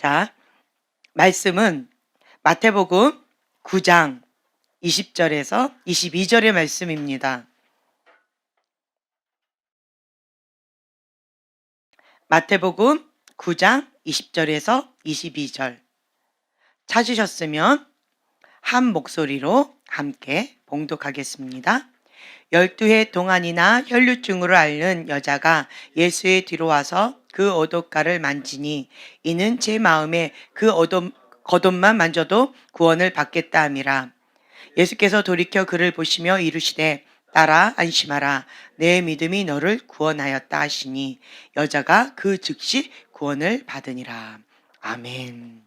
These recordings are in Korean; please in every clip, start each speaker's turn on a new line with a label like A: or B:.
A: 자, 말씀은 마태복음 9장 20절에서 22절의 말씀입니다. 마태복음 9장 20절에서 22절. 찾으셨으면 한 목소리로 함께 봉독하겠습니다. 12해 동안이나 혈류증으로 앓는 여자가 예수의 뒤로 와서 그 옷옷가를 만지니 이는 제 마음에 그 겉옷만 만져도 구원을 받겠다 함이라. 예수께서 돌이켜 그를 보시며 이르시되 따라 안심하라, 내 믿음이 너를 구원하였다 하시니 여자가 그 즉시 구원을 받으니라. 아멘.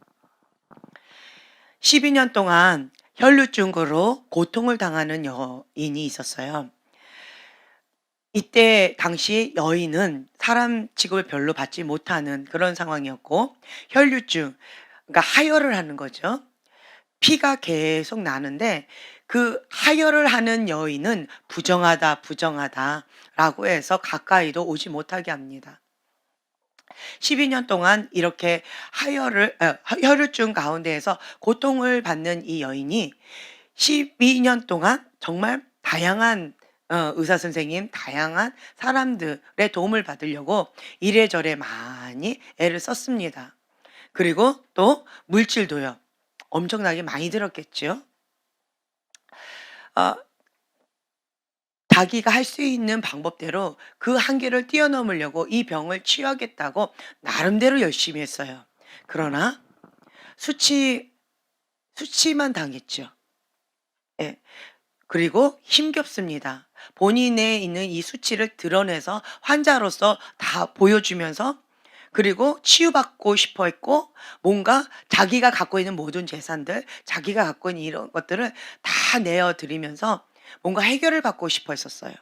A: 12년 동안 혈류증으로 고통을 당하는 여인이 있었어요. 이때 당시 여인은 사람 취급을 별로 받지 못하는 그런 상황이었고, 혈류증, 그러니까 하혈을 하는 거죠. 피가 계속 나는데 그 하혈을 하는 여인은 부정하다라고 해서 가까이도 오지 못하게 합니다. 12년 동안 이렇게 혈류증 가운데에서 고통을 받는 이 여인이 12년 동안 정말 다양한 의사 선생님, 다양한 사람들의 도움을 받으려고 이래저래 많이 애를 썼습니다. 그리고 또 물질도요. 엄청나게 많이 들었겠죠. 어, 자기가 할 수 있는 방법대로 그 한계를 뛰어넘으려고 이 병을 치유하겠다고 나름대로 열심히 했어요. 그러나 수치만 당했죠. 예. 그리고 힘겹습니다. 본인에 있는 이 수치를 드러내서 환자로서 다 보여주면서, 그리고 치유받고 싶어 했고, 뭔가 자기가 갖고 있는 모든 재산들, 자기가 갖고 있는 이런 것들을 다 내어드리면서 뭔가 해결을 받고 싶어 했었어요.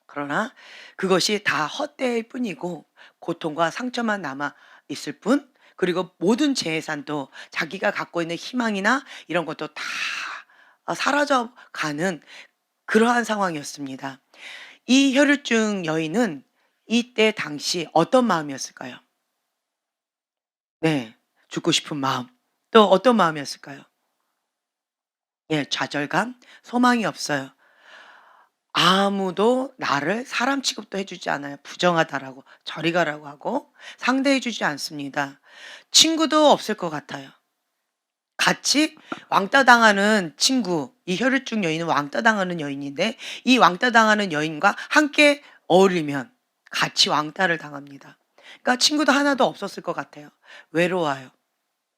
A: 그러나 그것이 다 헛되일 뿐이고 고통과 상처만 남아 있을 뿐, 그리고 모든 재산도 자기가 갖고 있는 희망이나 이런 것도 다 사라져 가는 그러한 상황이었습니다. 이 혈류증 여인은 이때 당시 어떤 마음이었을까요? 네. 죽고 싶은 마음. 또 어떤 마음이었을까요? 예, 좌절감, 소망이 없어요. 아무도 나를 사람 취급도 해 주지 않아요. 부정하다라고 저리 가라고 하고 상대해 주지 않습니다. 친구도 없을 것 같아요. 같이 왕따 당하는 친구, 이 혈류증 여인은 왕따 당하는 여인인데 이 왕따 당하는 여인과 함께 어울리면 같이 왕따를 당합니다. 그러니까 친구도 하나도 없었을 것 같아요. 외로워요.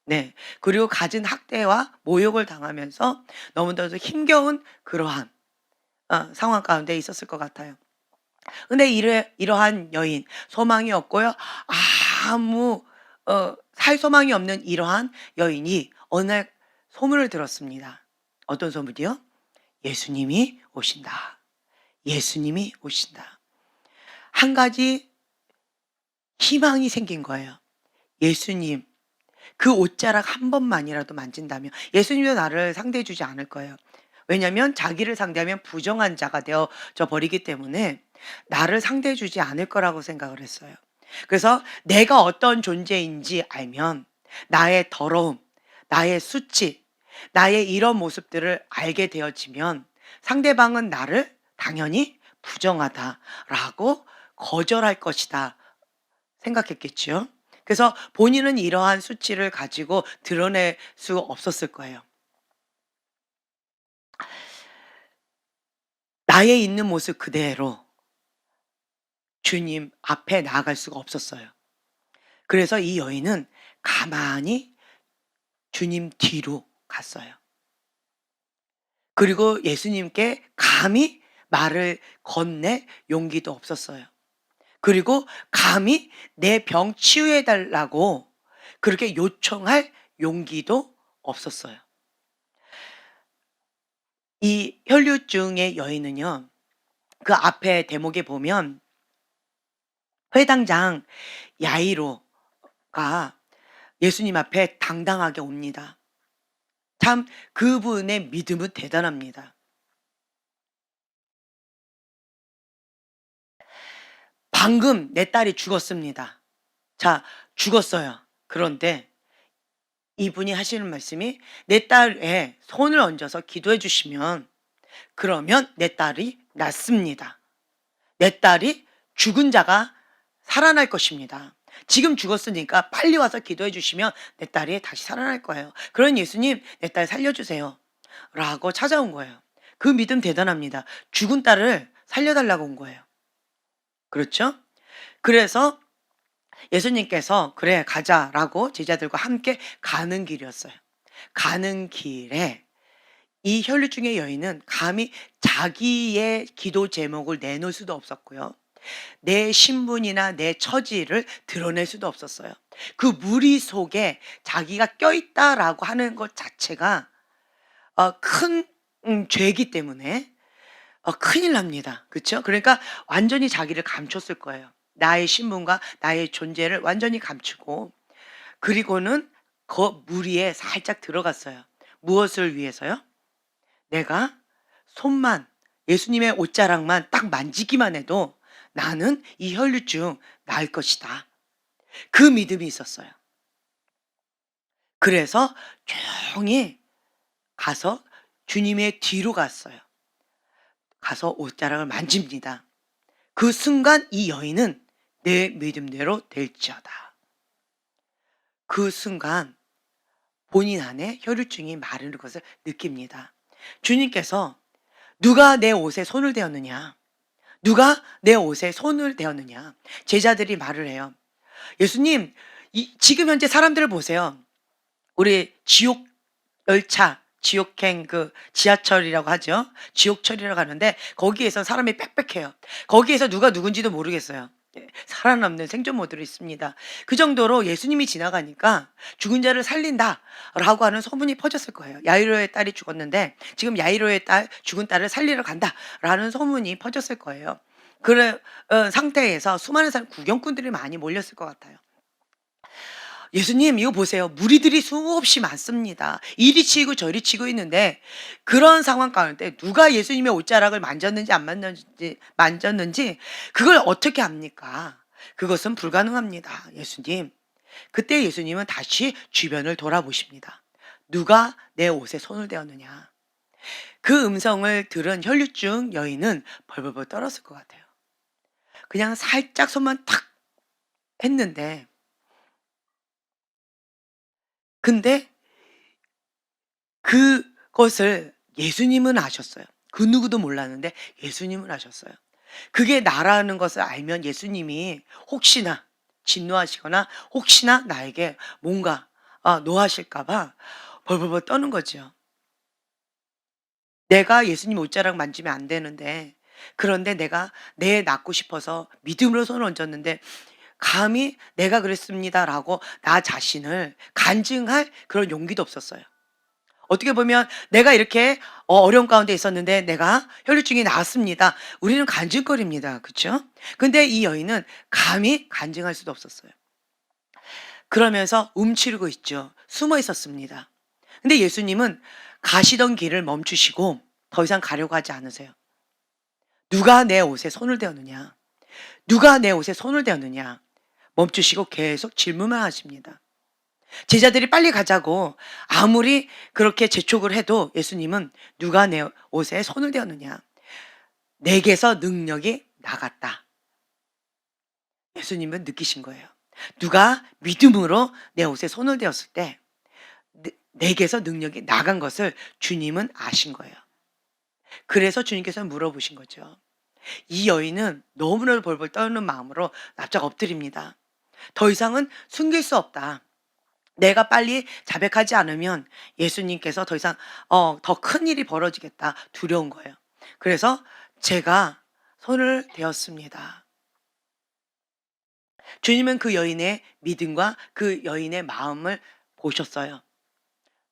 A: 네. 그리고 갖은 학대와 모욕을 당하면서 너무나도 힘겨운 그러한 상황 가운데 있었을 것 같아요. 근데 이러한 여인, 소망이 없고요. 아무 살 소망이 없는 이러한 여인이 어느 날 소문을 들었습니다. 어떤 소문이요? 예수님이 오신다. 예수님이 오신다. 한 가지 희망이 생긴 거예요. 예수님, 그 옷자락 한 번만이라도 만진다면 예수님도 나를 상대해 주지 않을 거예요. 왜냐하면 자기를 상대하면 부정한 자가 되어져 버리기 때문에 나를 상대해 주지 않을 거라고 생각을 했어요. 그래서 내가 어떤 존재인지 알면 나의 더러움, 나의 수치, 나의 이런 모습들을 알게 되어지면 상대방은 나를 당연히 부정하다라고 거절할 것이다 생각했겠죠. 그래서 본인은 이러한 수치를 가지고 드러낼 수 없었을 거예요. 나의 있는 모습 그대로 주님 앞에 나아갈 수가 없었어요. 그래서 이 여인은 가만히 주님 뒤로 갔어요. 그리고 예수님께 감히 말을 건넬 용기도 없었어요. 그리고 감히 내 병 치유해 달라고 그렇게 요청할 용기도 없었어요. 이 혈류증의 여인은요, 그 앞에 대목에 보면 회당장 야이로가 예수님 앞에 당당하게 옵니다. 참 그분의 믿음은 대단합니다. 방금 내 딸이 죽었습니다. 자, 죽었어요. 그런데 이분이 하시는 말씀이 내 딸에 손을 얹어서 기도해 주시면 그러면 내 딸이 낫습니다. 내 딸이 죽은 자가 살아날 것입니다. 지금 죽었으니까 빨리 와서 기도해 주시면 내 딸이 다시 살아날 거예요. 그러니 예수님 내 딸 살려주세요. 라고 찾아온 거예요. 그 믿음 대단합니다. 죽은 딸을 살려달라고 온 거예요. 그렇죠? 그래서 예수님께서 그래 가자라고 제자들과 함께 가는 길이었어요. 가는 길에 이 혈류증의 여인은 감히 자기의 기도 제목을 내놓을 수도 없었고요. 내 신분이나 내 처지를 드러낼 수도 없었어요. 그 무리 속에 자기가 껴있다라고 하는 것 자체가 큰 죄이기 때문에 큰일 납니다. 그쵸? 그러니까 완전히 자기를 감췄을 거예요. 나의 신분과 나의 존재를 완전히 감추고 그리고는 그 무리에 살짝 들어갔어요. 무엇을 위해서요? 내가 손만 예수님의 옷자락만 딱 만지기만 해도 나는 이 혈류증 나을 것이다. 그 믿음이 있었어요. 그래서 조용히 가서 주님의 뒤로 갔어요. 가서 옷자락을 만집니다. 그 순간 이 여인은 내 믿음대로 될지어다. 그 순간 본인 안에 혈류증이 마르는 것을 느낍니다. 주님께서 누가 내 옷에 손을 대었느냐? 누가 내 옷에 손을 대었느냐? 제자들이 말을 해요. 예수님, 지금 현재 사람들을 보세요. 우리 지옥 열차, 지옥행 그 지하철이라고 하죠. 지옥철이라고 하는데 거기에서 사람이 빽빽해요. 거기에서 누가 누군지도 모르겠어요. 예, 살아남는 생존모들이 있습니다. 그 정도로 예수님이 지나가니까 죽은 자를 살린다라고 하는 소문이 퍼졌을 거예요. 야이로의 딸이 죽었는데 지금 야이로의 딸 죽은 딸을 살리러 간다라는 소문이 퍼졌을 거예요. 그런 상태에서 수많은 사람 구경꾼들이 많이 몰렸을 것 같아요. 예수님 이거 보세요. 무리들이 수없이 많습니다. 이리 치고 저리 치고 있는데 그런 상황 가운데 누가 예수님의 옷자락을 만졌는지 안 만졌는지 그걸 어떻게 합니까? 그것은 불가능합니다. 예수님. 그때 예수님은 다시 주변을 돌아보십니다. 누가 내 옷에 손을 대었느냐? 그 음성을 들은 혈류증 여인은 벌벌벌 떨었을 것 같아요. 그냥 살짝 손만 탁 했는데 근데 그것을 예수님은 아셨어요. 그 누구도 몰랐는데 예수님은 아셨어요. 그게 나라는 것을 알면 예수님이 혹시나 진노하시거나 혹시나 나에게 뭔가 노하실까 봐 벌벌벌 떠는 거죠. 내가 예수님 옷자락 만지면 안 되는데 그런데 내가 내 낫고 싶어서 믿음으로 손을 얹었는데 감히 "내가 그랬습니다."라고 나 자신을 간증할 그런 용기도 없었어요. 어떻게 보면 내가 이렇게 어려움 가운데 있었는데 내가 혈류증이 나았습니다. 우리는 간증거리입니다. 그쵸? 근데 이 여인은 감히 간증할 수도 없었어요. 그러면서 움츠리고 있죠. 숨어 있었습니다. 근데 예수님은 가시던 길을 멈추시고 더 이상 가려고 하지 않으세요. 누가 내 옷에 손을 대었느냐? 누가 내 옷에 손을 대었느냐? 멈추시고 계속 질문만 하십니다. 제자들이 빨리 가자고 아무리 그렇게 재촉을 해도 예수님은 누가 내 옷에 손을 대었느냐? 내게서 능력이 나갔다. 예수님은 느끼신 거예요. 누가 믿음으로 내 옷에 손을 대었을 때 내게서 능력이 나간 것을 주님은 아신 거예요. 그래서 주님께서 물어보신 거죠. 이 여인은 너무나도 벌벌 떠는 마음으로 납작 엎드립니다. 더 이상은 숨길 수 없다. 내가 빨리 자백하지 않으면 예수님께서 더 이상 더 큰 일이 벌어지겠다 두려운 거예요. 그래서 제가 손을 대었습니다. 주님은 그 여인의 믿음과 그 여인의 마음을 보셨어요.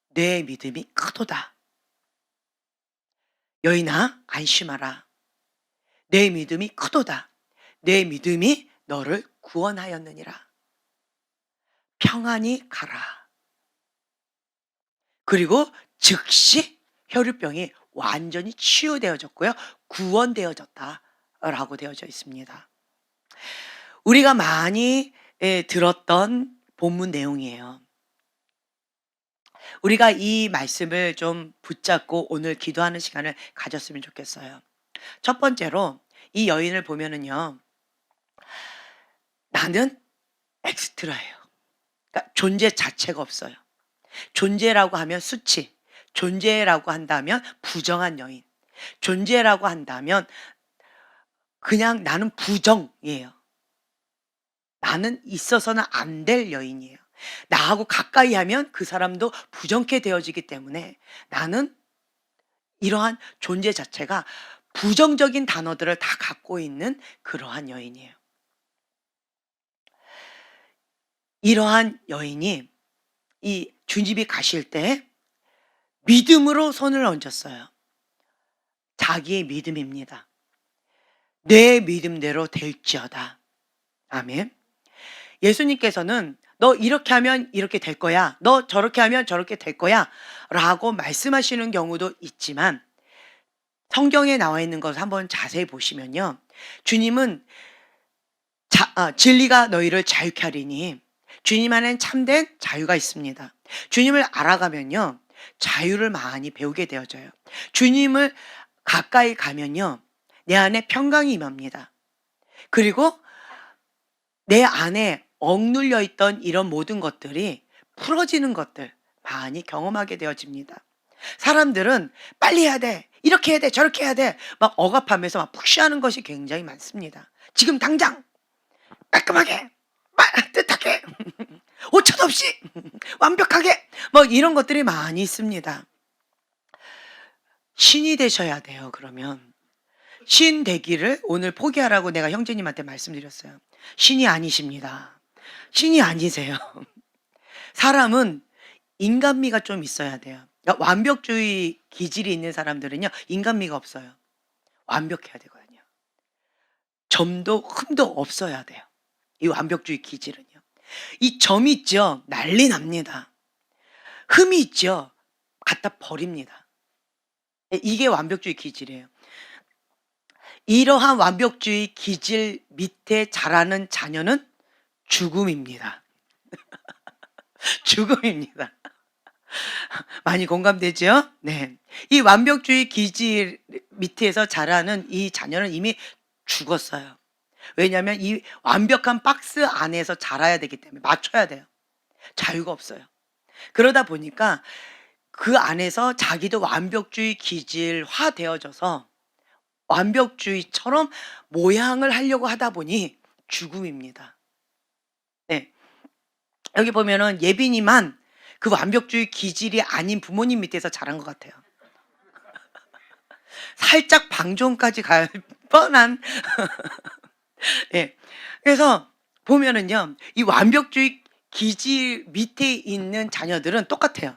A: 내 믿음이 크도다. 여인아 안심하라. 내 믿음이 크도다. 내 믿음이 너를 구원하였느니라. 평안히 가라. 그리고 즉시 혈류병이 완전히 치유되어졌고요. 구원되어졌다라고 되어져 있습니다. 우리가 많이 들었던 본문 내용이에요. 우리가 이 말씀을 좀 붙잡고 오늘 기도하는 시간을 가졌으면 좋겠어요. 첫 번째로 이 여인을 보면은요. 나는 엑스트라예요. 그러니까 존재 자체가 없어요. 존재라고 하면 수치, 존재라고 한다면 부정한 여인, 존재라고 한다면 그냥 나는 부정이에요. 나는 있어서는 안 될 여인이에요. 나하고 가까이 하면 그 사람도 부정케 되어지기 때문에 나는 이러한 존재 자체가 부정적인 단어들을 다 갖고 있는 그러한 여인이에요. 이러한 여인이 이 주님이 가실 때 믿음으로 손을 얹었어요. 자기의 믿음입니다. 내 믿음대로 될지어다. 아멘. 예수님께서는 너 이렇게 하면 이렇게 될 거야. 너 저렇게 하면 저렇게 될 거야. 라고 말씀하시는 경우도 있지만 성경에 나와 있는 것을 한번 자세히 보시면요. 주님은 진리가 너희를 자유케 하리니 주님 안엔 참된 자유가 있습니다. 주님을 알아가면요. 자유를 많이 배우게 되어져요. 주님을 가까이 가면요. 내 안에 평강이 임합니다. 그리고 내 안에 억눌려 있던 이런 모든 것들이 풀어지는 것들 많이 경험하게 되어집니다. 사람들은 빨리 해야 돼. 이렇게 해야 돼. 저렇게 해야 돼. 막 억압하면서 막 푸시하는 것이 굉장히 많습니다. 지금 당장 깔끔하게 뜻하게 5천 없이 완벽하게 뭐 이런 것들이 많이 있습니다. 신이 되셔야 돼요. 그러면 신 되기를 오늘 포기하라고 내가 형제님한테 말씀드렸어요. 신이 아니십니다. 신이 아니세요. 사람은 인간미가 좀 있어야 돼요. 그러니까 완벽주의 기질이 있는 사람들은요. 인간미가 없어요. 완벽해야 되거든요. 점도 흠도 없어야 돼요. 이 완벽주의 기질은요. 이 점이 있죠. 난리 납니다. 흠이 있죠. 갖다 버립니다. 이게 완벽주의 기질이에요. 이러한 완벽주의 기질 밑에 자라는 자녀는 죽음입니다. 죽음입니다. 많이 공감되죠? 네. 이 완벽주의 기질 밑에서 자라는 이 자녀는 이미 죽었어요. 왜냐하면 이 완벽한 박스 안에서 자라야 되기 때문에 맞춰야 돼요. 자유가 없어요. 그러다 보니까 그 안에서 자기도 완벽주의 기질화 되어져서 완벽주의처럼 모양을 하려고 하다 보니 죽음입니다. 네. 여기 보면은 예빈이만 그 완벽주의 기질이 아닌 부모님 밑에서 자란 것 같아요. 살짝 방종까지 갈 뻔한. 예. 그래서 보면은요, 이 완벽주의 기질 밑에 있는 자녀들은 똑같아요.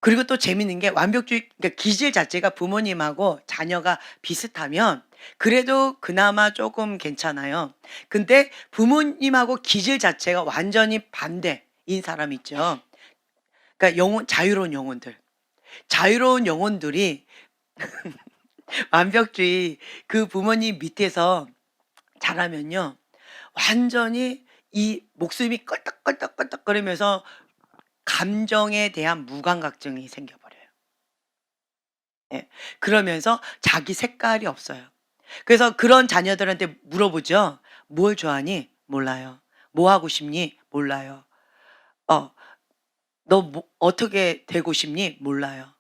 A: 그리고 또 재밌는 게 완벽주의, 그러니까 기질 자체가 부모님하고 자녀가 비슷하면 그래도 그나마 조금 괜찮아요. 근데 부모님하고 기질 자체가 완전히 반대인 사람 있죠. 그러니까 자유로운 영혼들. 자유로운 영혼들이 완벽주의 그 부모님 밑에서 자라면요. 완전히 이 목숨이 껄떡껄떡껄떡거리면서 감정에 대한 무감각증이 생겨버려요. 예. 그러면서 자기 색깔이 없어요. 그래서 그런 자녀들한테 물어보죠. "뭘 좋아하니?" "몰라요." "뭐 하고 싶니?" "몰라요." "너 뭐 어떻게 되고 싶니?" "몰라요."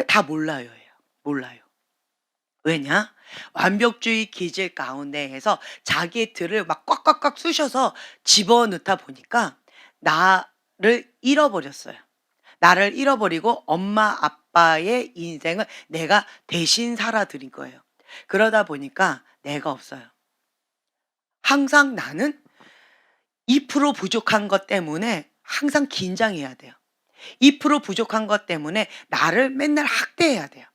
A: 다 몰라요예요. 몰라요. 왜냐? 완벽주의 기질 가운데에서 자기의 틀을 막 꽉꽉꽉 쑤셔서 집어넣다 보니까 나를 잃어버렸어요. 나를 잃어버리고 엄마 아빠의 인생을 내가 대신 살아드린 거예요. 그러다 보니까 내가 없어요. 항상 나는 2% 부족한 것 때문에 항상 긴장해야 돼요. 2% 부족한 것 때문에 나를 맨날 학대해야 돼요.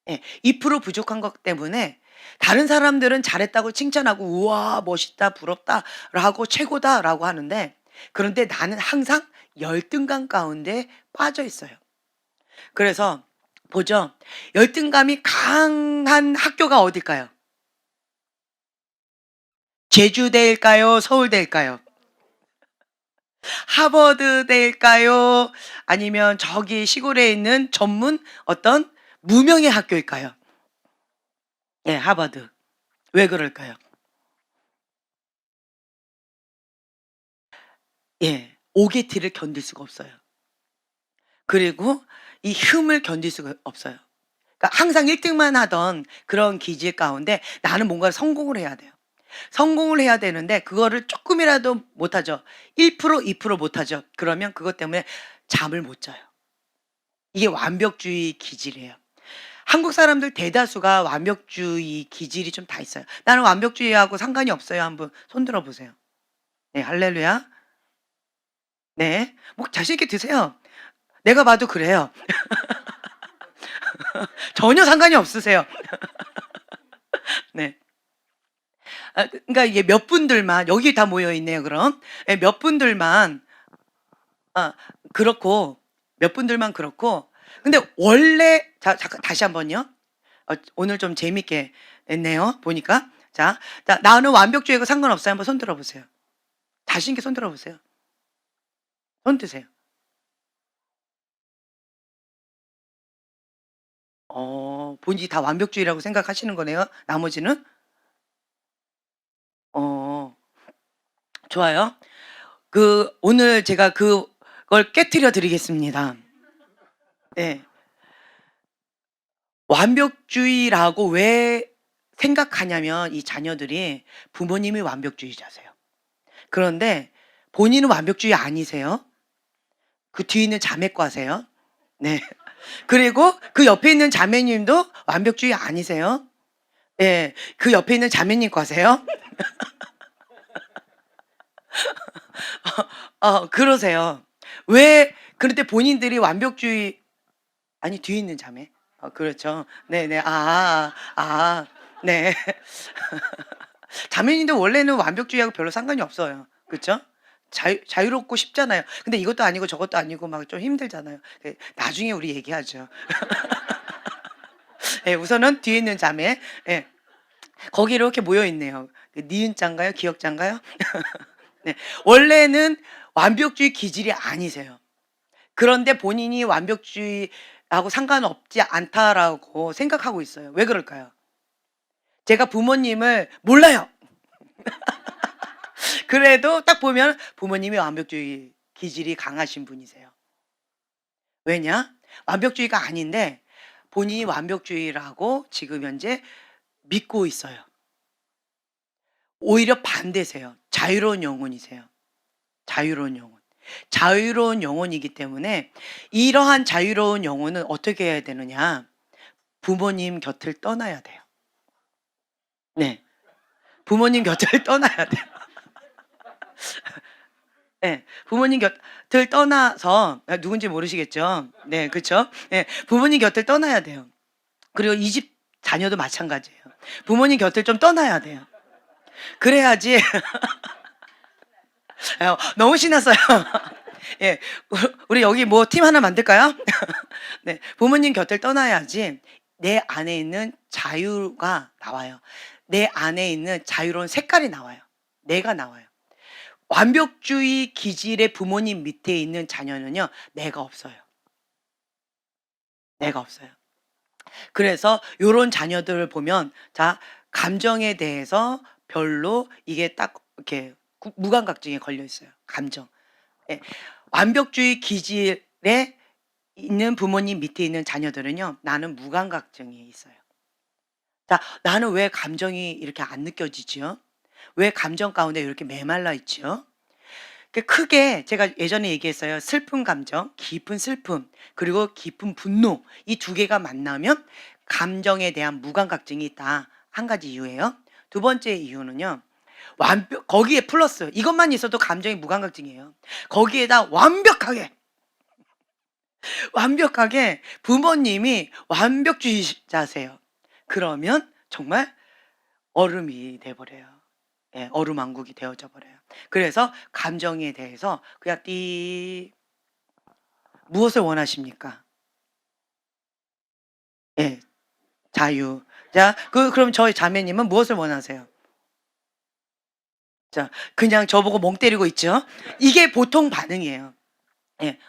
A: 예. 2% 부족한 것 때문에 다른 사람들은 잘했다고 칭찬하고 "우와 멋있다. 부럽다."라고 "최고다."라고 하는데 그런데 나는 항상 열등감 가운데 빠져 있어요. 그래서 보죠. 열등감이 강한 학교가 어딜까요? 제주대일까요? 서울대일까요? 하버드대일까요? 아니면 저기 시골에 있는 전문 어떤 무명의 학교일까요? 예, 하버드. 왜 그럴까요? 예. 오게티를 견딜 수가 없어요. 그리고 이 흠을 견딜 수가 없어요. 그러니까 항상 1 등만 하던 그런 기질 가운데 나는 뭔가를 성공을 해야 돼요. 성공을 해야 되는데 그거를 쪼끔이라도 못하죠. 1% 2% 못하죠. 그러면 그것 때문에 잠을 못 자요. 이게 완벽주의 기질이에요. 한국 사람들 대다수가 완벽주의 기질이 좀 다 있어요. "나는 완벽주의하고 상관이 없어요." 한 분 손 들어 보세요. 네, 할렐루야. 네. 뭐 자신 있게 드세요. 내가 봐도 그래요. 전혀 상관이 없으세요. 네. 그러니까 이게 몇 분들만 여기 다 모여 있네요 그럼. 예, 몇 분들만 아 그렇고 몇 분들만 그렇고 근데 원래 자 잠깐 다시 한번요. 오늘 좀 재밌게 했네요 보니까. 자 "나는 완벽주의하고 상관없어요." 한번 손 들어 보세요. 자신 있게 손 들어 보세요. 손 드세요. 본인이 다 완벽주의라고 생각하시는 거네요 나머지는? 어 좋아요. 오늘 제가 그걸 깨트려 드리겠습니다. 네. 완벽주의라고 왜 생각하냐면 이 자녀들이 부모님이 완벽주의자세요. 그런데 본인은 완벽주의 아니세요. 그 뒤에 있는 자매과세요. 네. 그리고 그 옆에 있는 자매님도 완벽주의 아니세요. 예. 그 옆에 있는 자매님 과세요. 그러세요. 왜 그런데 본인들이 완벽주의 아니 뒤에 있는 자매. 그렇죠. 네네. 네. 자매님도 원래는 완벽주의하고 별로 상관이 없어요. 그쵸? 자유롭고 싶잖아요. 근데 이것도 아니고 저것도 아니고 막 좀 힘들잖아요. 나중에 우리 얘기하죠. 예, 우선은 뒤에 있는 자매. 예. 거기 이렇게 모여 있네요. 니은자인가요? 기역자인가요? 네. 원래는 완벽주의 기질이 아니세요. 그런데 본인이 '완벽주의하고 상관없지 않다.'라고 생각하고 있어요. 왜 그럴까요? 제가 부모님을 몰라요. 그래도 딱 보면 부모님이 완벽주의 기질이 강하신 분이세요. 왜냐? 완벽주의가 아닌데 본인이 완벽주의라고 지금 현재 믿고 있어요. 오히려 반대세요. 자유로운 영혼이세요. 자유로운 영혼. 자유로운 영혼이기 때문에 이러한 자유로운 영혼은 어떻게 해야 되느냐? 부모님 곁을 떠나야 돼요. 네. 부모님 곁을 떠나야 돼요. 예. 부모님 곁을 떠나서 누군지 모르시겠죠? 네, 그쵸? 예. 부모님 곁을 떠나야 돼요. 그리고 이 집 자녀도 마찬가지예요. 부모님 곁을 좀 떠나야 돼요. 그래야지 너무 신났어요. 예. 우리 여기 뭐 팀 하나 만들까요? 네. 부모님 곁을 떠나야지 내 안에 있는 자유가 나와요. 내 안에 있는 자유로운 색깔이 나와요. 내가 나와요. 완벽주의 기질의 부모님 밑에 있는 자녀는요. 내가 없어요. 내가 없어요. 그래서 요런 자녀들을 보면 자 감정에 대해서 별로 이게 딱 이렇게 무감각증에 걸려 있어요, 감정. 예. 완벽주의 기질에 있는 부모님 밑에 있는 자녀들은요. 나는 무감각증이 있어요. 자, 나는 왜 감정이 이렇게 안 느껴지지요? 왜 감정 가운데 이렇게 메말라 있지요? 크게 제가 예전에 얘기했어요. 슬픈 감정, 깊은 슬픔, 그리고 깊은 분노 이 두 개가 만나면 감정에 대한 무감각증이 있다. 한 가지 이유예요. 두 번째 이유는요. 거기에 플러스 이것만 있어도 감정이 무감각증이에요. 거기에다 완벽하게 부모님이 완벽주의자세요. 그러면 정말 얼음이 돼 버려요. 예, 얼음왕국이 되어져 버려요. 그래서 감정에 대해서 그냥 무엇을 원하십니까? 예. 자유. 자 그럼 저희 자매님은 무엇을 원하세요? 자, 그냥 저보고 멍 때리고 있죠. 이게 보통 반응이에요. 예.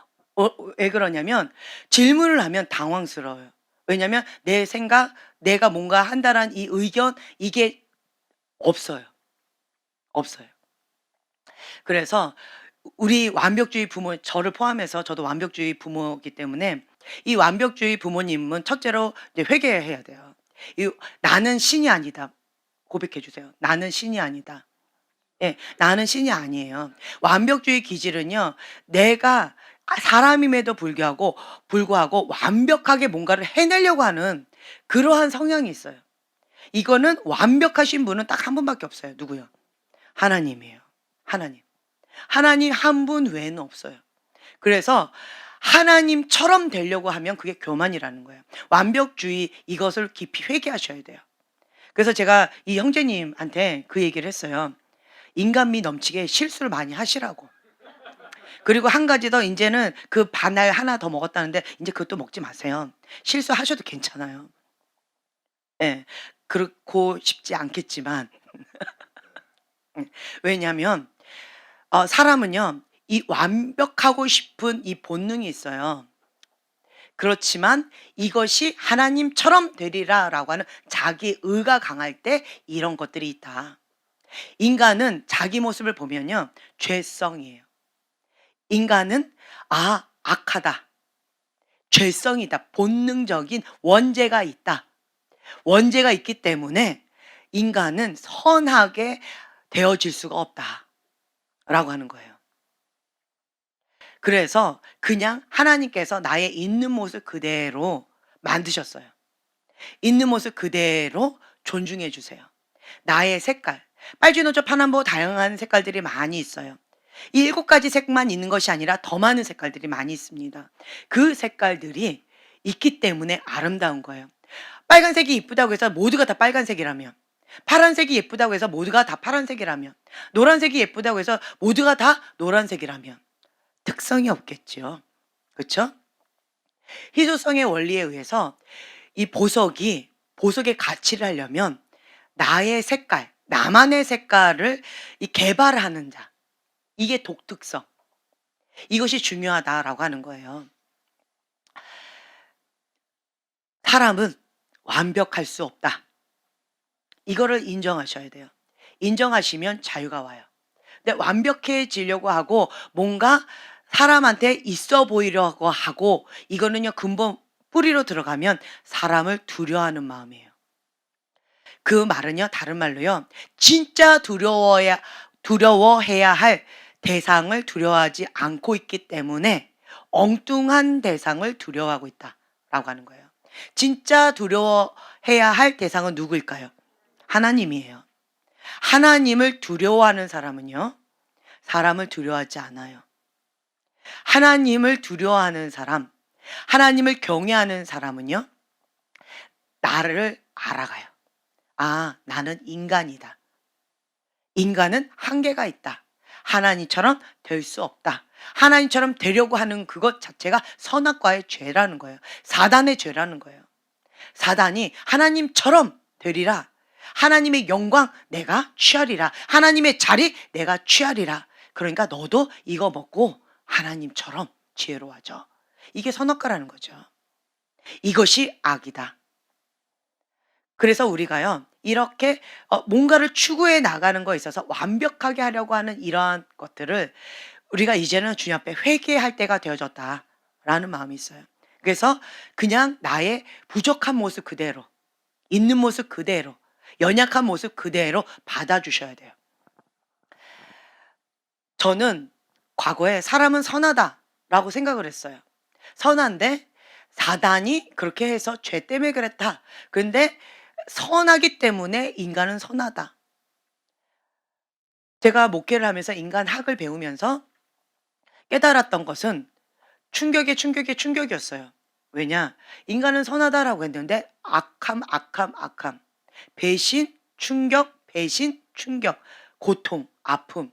A: 왜 그러냐면 질문을 하면 당황스러워요. 왜냐면 내 생각, 내가 뭔가 한다는 이 의견 이게 없어요. 없어요. 그래서 우리 완벽주의 부모 저를 포함해서 저도 완벽주의 부모이기 때문에 이 완벽주의 부모님은 첫째로 이제 회개해야 돼요. 이 "나는 신이 아니다." 고백해 주세요. "나는 신이 아니다." 예. 나는 신이 아니에요. 완벽주의 기질은요. 내가 사람임에도 불구하고 완벽하게 뭔가를 해내려고 하는 그러한 성향이 있어요. 이거는 완벽하신 분은 딱 한 분밖에 없어요. 누구요? 하나님이에요. 하나님. 하나님 한 분 외에는 없어요. 그래서 하나님처럼 되려고 하면 그게 교만이라는 거예요. 완벽주의 이것을 깊이 회개하셔야 돼요. 그래서 제가 이 형제님한테 그 얘기를 했어요. 인간미 넘치게 실수를 많이 하시라고. 그리고 한 가지 더 인제는 그 반알 하나 더 먹었다는데 인제 그것도 먹지 마세요. 실수하셔도 괜찮아요. 예. 그렇고 싶지 않겠지만 왜냐하면 사람은요. 이 완벽하고 싶은 이 본능이 있어요. 그렇지만 이것이 '하나님처럼 되리라.'라고 하는 자기 의가 강할 때 이런 것들이 있다. 인간은 자기 모습을 보면요. 죄성이에요. 인간은 '아 악하다. 죄성이다. 본능적인 원죄가 있다.' 원죄가 있기 때문에 '인간은 선하게 되어질 수가 없다.'라고 하는 거예요. 그래서 그냥 하나님께서 나의 있는 모습 그대로 만드셨어요. 있는 모습 그대로 존중해 주세요. 나의 색깔, 빨주노초 파남보 다양한 색깔들이 많이 있어요. 이 7가지 색만 있는 것이 아니라 더 많은 색깔들이 많이 있습니다. 그 색깔들이 있기 때문에 아름다운 거예요. 빨간색이 이쁘다고 해서 모두가 다 빨간색이라면, 파란색이 예쁘다고 해서 모두가 다 파란색이라면, 노란색이 예쁘다고 해서 모두가 다 노란색이라면 특성이 없겠죠. 그쵸? 희소성의 원리에 의해서 이 보석의 가치를 하려면 나의 색깔, 나만의 색깔을 이 개발하는 자. 이게 독특성. 이것이 중요하다라고 하는 거예요. 사람은 완벽할 수 없다. 이거를 인정하셔야 돼요. 인정하시면 자유가 와요. 근데 완벽해지려고 하고 뭔가 사람한테 있어 보이려고 하고 이거는요 근본 뿌리로 들어가면 사람을 두려워하는 마음이에요. 그 말은요 다른 말로요. 진짜 두려워해야 할 대상을 두려워하지 않고 있기 때문에 엉뚱한 대상을 두려워하고 있다라고 하는 거예요. 진짜 두려워해야 할 대상은 누구일까요? 하나님이에요. 하나님을 두려워하는 사람은요. 사람을 두려워하지 않아요. 하나님을 두려워하는 사람, 하나님을 경외하는 사람은요. 나를 알아가요. 아, 나는 인간이다. 인간은 한계가 있다. 하나님처럼 될 수 없다. 하나님처럼 되려고 하는 그것 자체가 선악과의 죄라는 거예요. 사단의 죄라는 거예요. 사단이 하나님처럼 되리라. 하나님의 영광 내가 취하리라. 하나님의 자리 내가 취하리라. 그러니까 너도 이거 먹고 하나님처럼 지혜로워져. 이게 선악과라는 거죠. 이것이 악이다. 그래서 우리가요. 이렇게 뭔가를 추구해 나가는 거에 있어서 완벽하게 하려고 하는 이러한 것들을 우리가 이제는 주님 앞에 회개할 때가 되어졌다라는 마음이 있어요. 그래서 그냥 나의 부족한 모습 그대로, 있는 모습 그대로, 연약한 모습 그대로 받아주셔야 돼요. 저는 과거에 '사람은 선하다.'라고 생각을 했어요. 선한데 사단이 그렇게 해서 '죄 때문에 그랬다.' 근데 '선하기 때문에 인간은 선하다.' 제가 목회를 하면서 인간학을 배우면서 깨달았던 것은 충격이었어요. 왜냐? 인간은 선하다라고 했는데 악함, 배신, 충격, 배신, 충격, 고통, 아픔,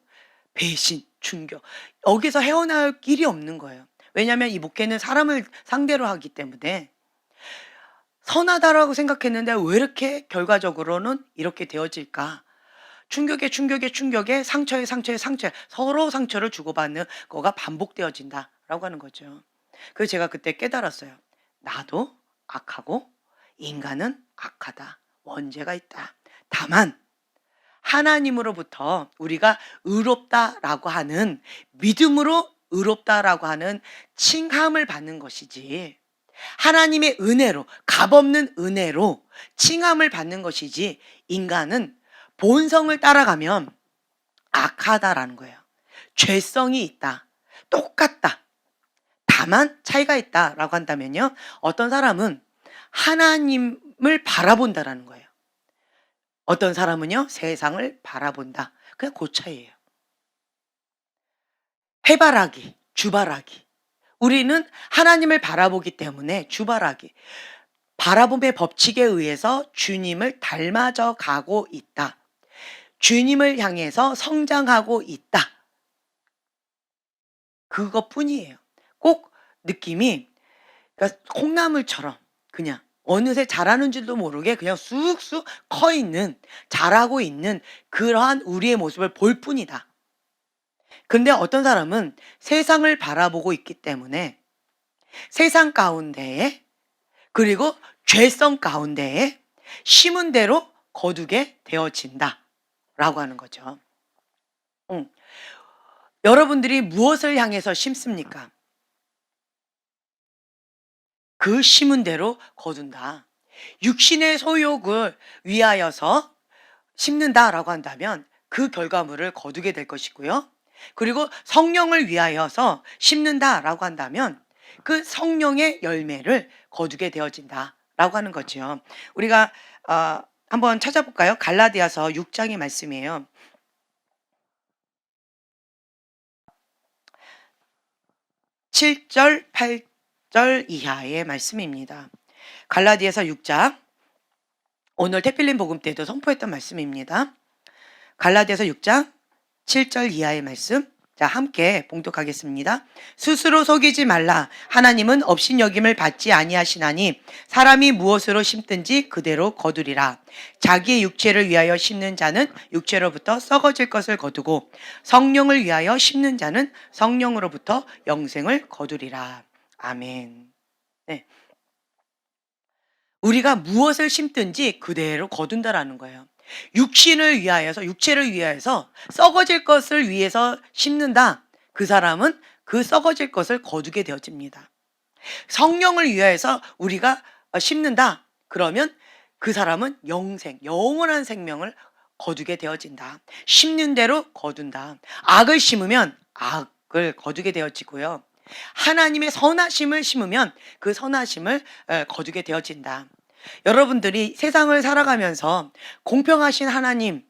A: 배신, 충격. 여기서 헤어나올 길이 없는 거예요. 왜냐하면 이 목회는 사람을 상대로 하기 때문에 선하다라고 생각했는데 왜 이렇게 결과적으로는 이렇게 되어질까? 충격에 상처에 서로 상처를 주고받는 거가 반복되어진다라고 하는 거죠. 그래서 제가 그때 깨달았어요. 나도 악하고 인간은 악하다. 원죄가 있다. 다만 하나님으로부터 우리가 의롭다라고 하는, 믿음으로 의롭다라고 하는 칭함을 받는 것이지, 하나님의 은혜로, 값없는 은혜로 칭함을 받는 것이지, 인간은 본성을 따라가면 악하다라는 거예요. 죄성이 있다. 똑같다. 다만 차이가 있다라고 한다면요. 어떤 사람은 하나님을 바라본다라는 거예요. 어떤 사람은요. 세상을 바라본다. 그냥 그 차이예요. 해바라기, 주바라기. 우리는 하나님을 바라보기 때문에 주바라기, 바라봄의 법칙에 의해서 주님을 닮아져 가고 있다. 주님을 향해서 성장하고 있다. 그것뿐이에요. 꼭 느낌이, 그러니까 콩나물처럼 그냥 어느새 자라는 줄도 모르게 그냥 쑥쑥 커 있는, 자라고 있는 그러한 우리의 모습을 볼 뿐이다. 근데 어떤 사람은 세상을 바라보고 있기 때문에 세상 가운데에, 그리고 죄성 가운데에 심은 대로 거두게 되어진다라고 하는 거죠. 여러분들이 무엇을 향해서 심습니까? 그 심은 대로 거둔다. 육신의 소욕을 위하여서 심는다라고 한다면 그 결과물을 거두게 될 것이고요. 그리고 성령을 위하여서 심는다라고 한다면 그 성령의 열매를 거두게 되어진다라고 하는 거죠. 우리가 한번 찾아볼까요? 갈라디아서 6장의 말씀이에요. 7절, 8절 이하의 말씀입니다. 갈라디아서 6장, 오늘 태필린 복음 때도 선포했던 말씀입니다. 갈라디아서 6장 7절 이하의 말씀, 자 함께 봉독하겠습니다. 스스로 속이지 말라. 하나님은 업신여김을 받지 아니하시나니 사람이 무엇으로 심든지 그대로 거두리라. 자기의 육체를 위하여 심는 자는 육체로부터 썩어질 것을 거두고 성령을 위하여 심는 자는 성령으로부터 영생을 거두리라. 아멘. 네. 우리가 무엇을 심든지 그대로 거둔다라는 거예요. 육신을 위하여서, 육체를 위하여서 썩어질 것을 위해서 심는다. 그 사람은 그 썩어질 것을 거두게 되어집니다. 성령을 위하여서 우리가 심는다. 그러면 그 사람은 영생, 영원한 생명을 거두게 되어진다. 심는 대로 거둔다. 악을 심으면 악을 거두게 되어지고요. 하나님의 선하심을 심으면 그 선하심을 거두게 되어진다. 여러분들이 세상을 살아가면서 공평하신 하나님,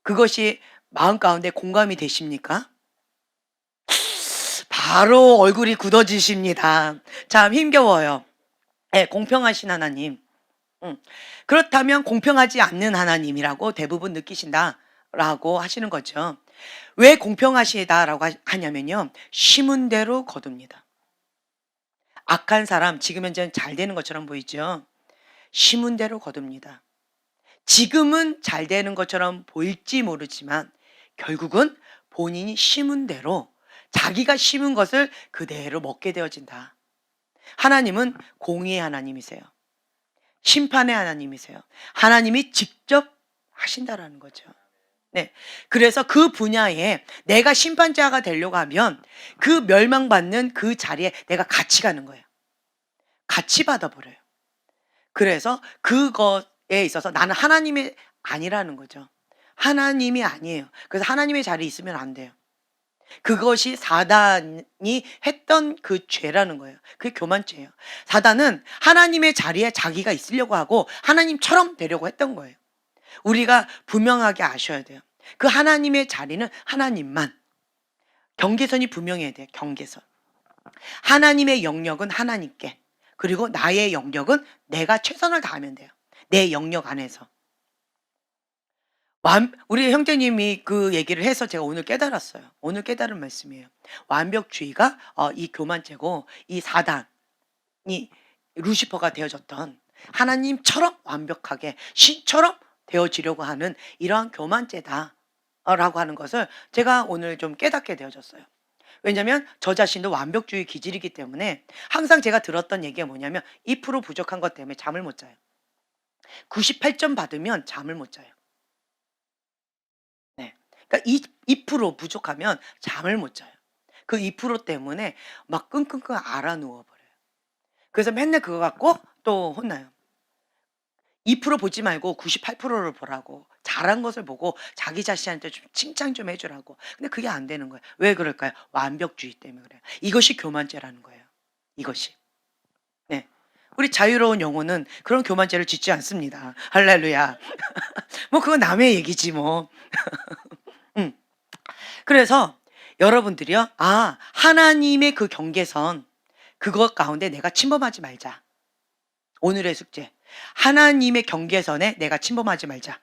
A: 그것이 마음 가운데 공감이 되십니까? 바로 얼굴이 굳어지십니다. 참 힘겨워요. 네, 공평하신 하나님. 그렇다면 공평하지 않는 하나님이라고 대부분 느끼신다라고 하시는 거죠. 왜 공평하시다라고 하냐면요. 심은 대로 거둡니다. 악한 사람, 지금 현재는 잘 되는 것처럼 보이죠? 심은 대로 거둡니다. 지금은 잘 되는 것처럼 보일지 모르지만 결국은 본인이 심은 대로, 자기가 심은 것을 그대로 먹게 되어진다. 하나님은 공의의 하나님이세요. 심판의 하나님이세요. 하나님이 직접 하신다라는 거죠. 네. 그래서 그 분야에 내가 심판자가 되려고 하면 그 멸망받는 그 자리에 내가 같이 가는 거예요. 같이 받아버려요. 그래서 그것에 있어서 나는 하나님이 아니라는 거죠. 하나님이 아니에요. 그래서 하나님의 자리에 있으면 안 돼요. 그것이 사단이 했던 그 죄라는 거예요. 그게 교만죄예요. 사단은 하나님의 자리에 자기가 있으려고 하고 하나님처럼 되려고 했던 거예요. 우리가 분명하게 아셔야 돼요. 그 하나님의 자리는 하나님만. 경계선이 분명해야 돼요. 경계선. 하나님의 영역은 하나님께, 그리고 나의 영역은 내가 최선을 다하면 돼요. 내 영역 안에서. 우리 형제님이 그 얘기를 해서 제가 오늘 깨달았어요. 오늘 깨달은 말씀이에요. 완벽주의가 이 교만죄고, 이 사단이 루시퍼가 되어졌던, 하나님처럼 완벽하게 신처럼 되어지려고 하는 이러한 교만죄다 라고 하는 것을 제가 오늘 좀 깨닫게 되어졌어요. 왜냐하면 저 자신도 완벽주의 기질이기 때문에 항상 제가 들었던 얘기가 뭐냐면 2% 부족한 것 때문에 잠을 못 자요. 98점 받으면 잠을 못 자요. 네. 그러니까 2% 부족하면 잠을 못 자요. 그 2% 때문에 막 끙끙끙 앓아 누워 버려요. 그래서 맨날 그거 갖고 또 혼나요. 2% 보지 말고 98%를 보라고. 잘한 것을 보고 자기 자신한테 좀 칭찬 좀 해 주라고. 근데 그게 안 되는 거예요. 왜 그럴까요? 완벽주의 때문에 그래요. 이것이 교만죄라는 거예요. 이것이. 네. 우리 자유로운 영혼은 그런 교만죄를 짓지 않습니다. 할렐루야. 뭐 그건 남의 얘기지 뭐. 음. 그래서 여러분들이요. 하나님의 그 경계선 그것 가운데 내가 침범하지 말자. 오늘의 숙제. 하나님의 경계선에 내가 침범하지 말자.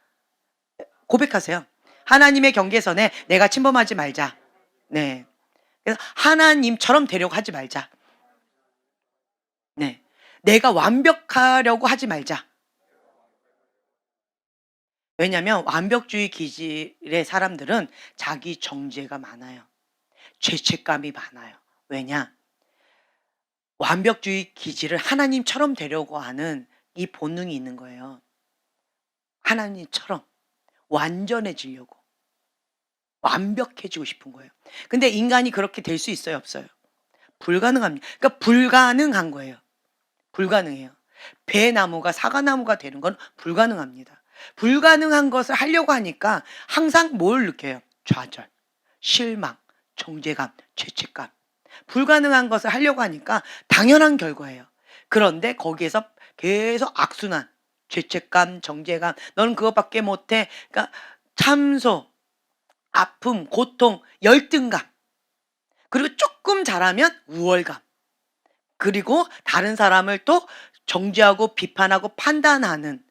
A: 고백하세요. 하나님의 경계선에 내가 침범하지 말자. 네. 그래서 하나님처럼 되려고 하지 말자. 네. 내가 완벽하려고 하지 말자. 왜냐하면 완벽주의 기질의 사람들은 자기 정죄가 많아요. 죄책감이 많아요. 왜냐? 완벽주의 기질을 하나님처럼 되려고 하는 이 본능이 있는 거예요. 하나님처럼 완전해지려고. 완벽해지고 싶은 거예요. 근데 인간이 그렇게 될 수 있어요, 없어요? 불가능합니다. 그러니까 불가능한 거예요. 불가능해요. 배나무가 사과나무가 되는 건 불가능합니다. 불가능한 것을 하려고 하니까 항상 뭘 느껴요? 좌절, 실망, 정죄감, 죄책감. 불가능한 것을 하려고 하니까 당연한 결과예요. 그런데 거기에서 계속 악순환, 죄책감, 정죄감, 너는 그것밖에 못해. 그러니까 참소, 아픔, 고통, 열등감. 그리고 조금 잘하면 우월감. 그리고 다른 사람을 또 정죄하고 비판하고 판단하는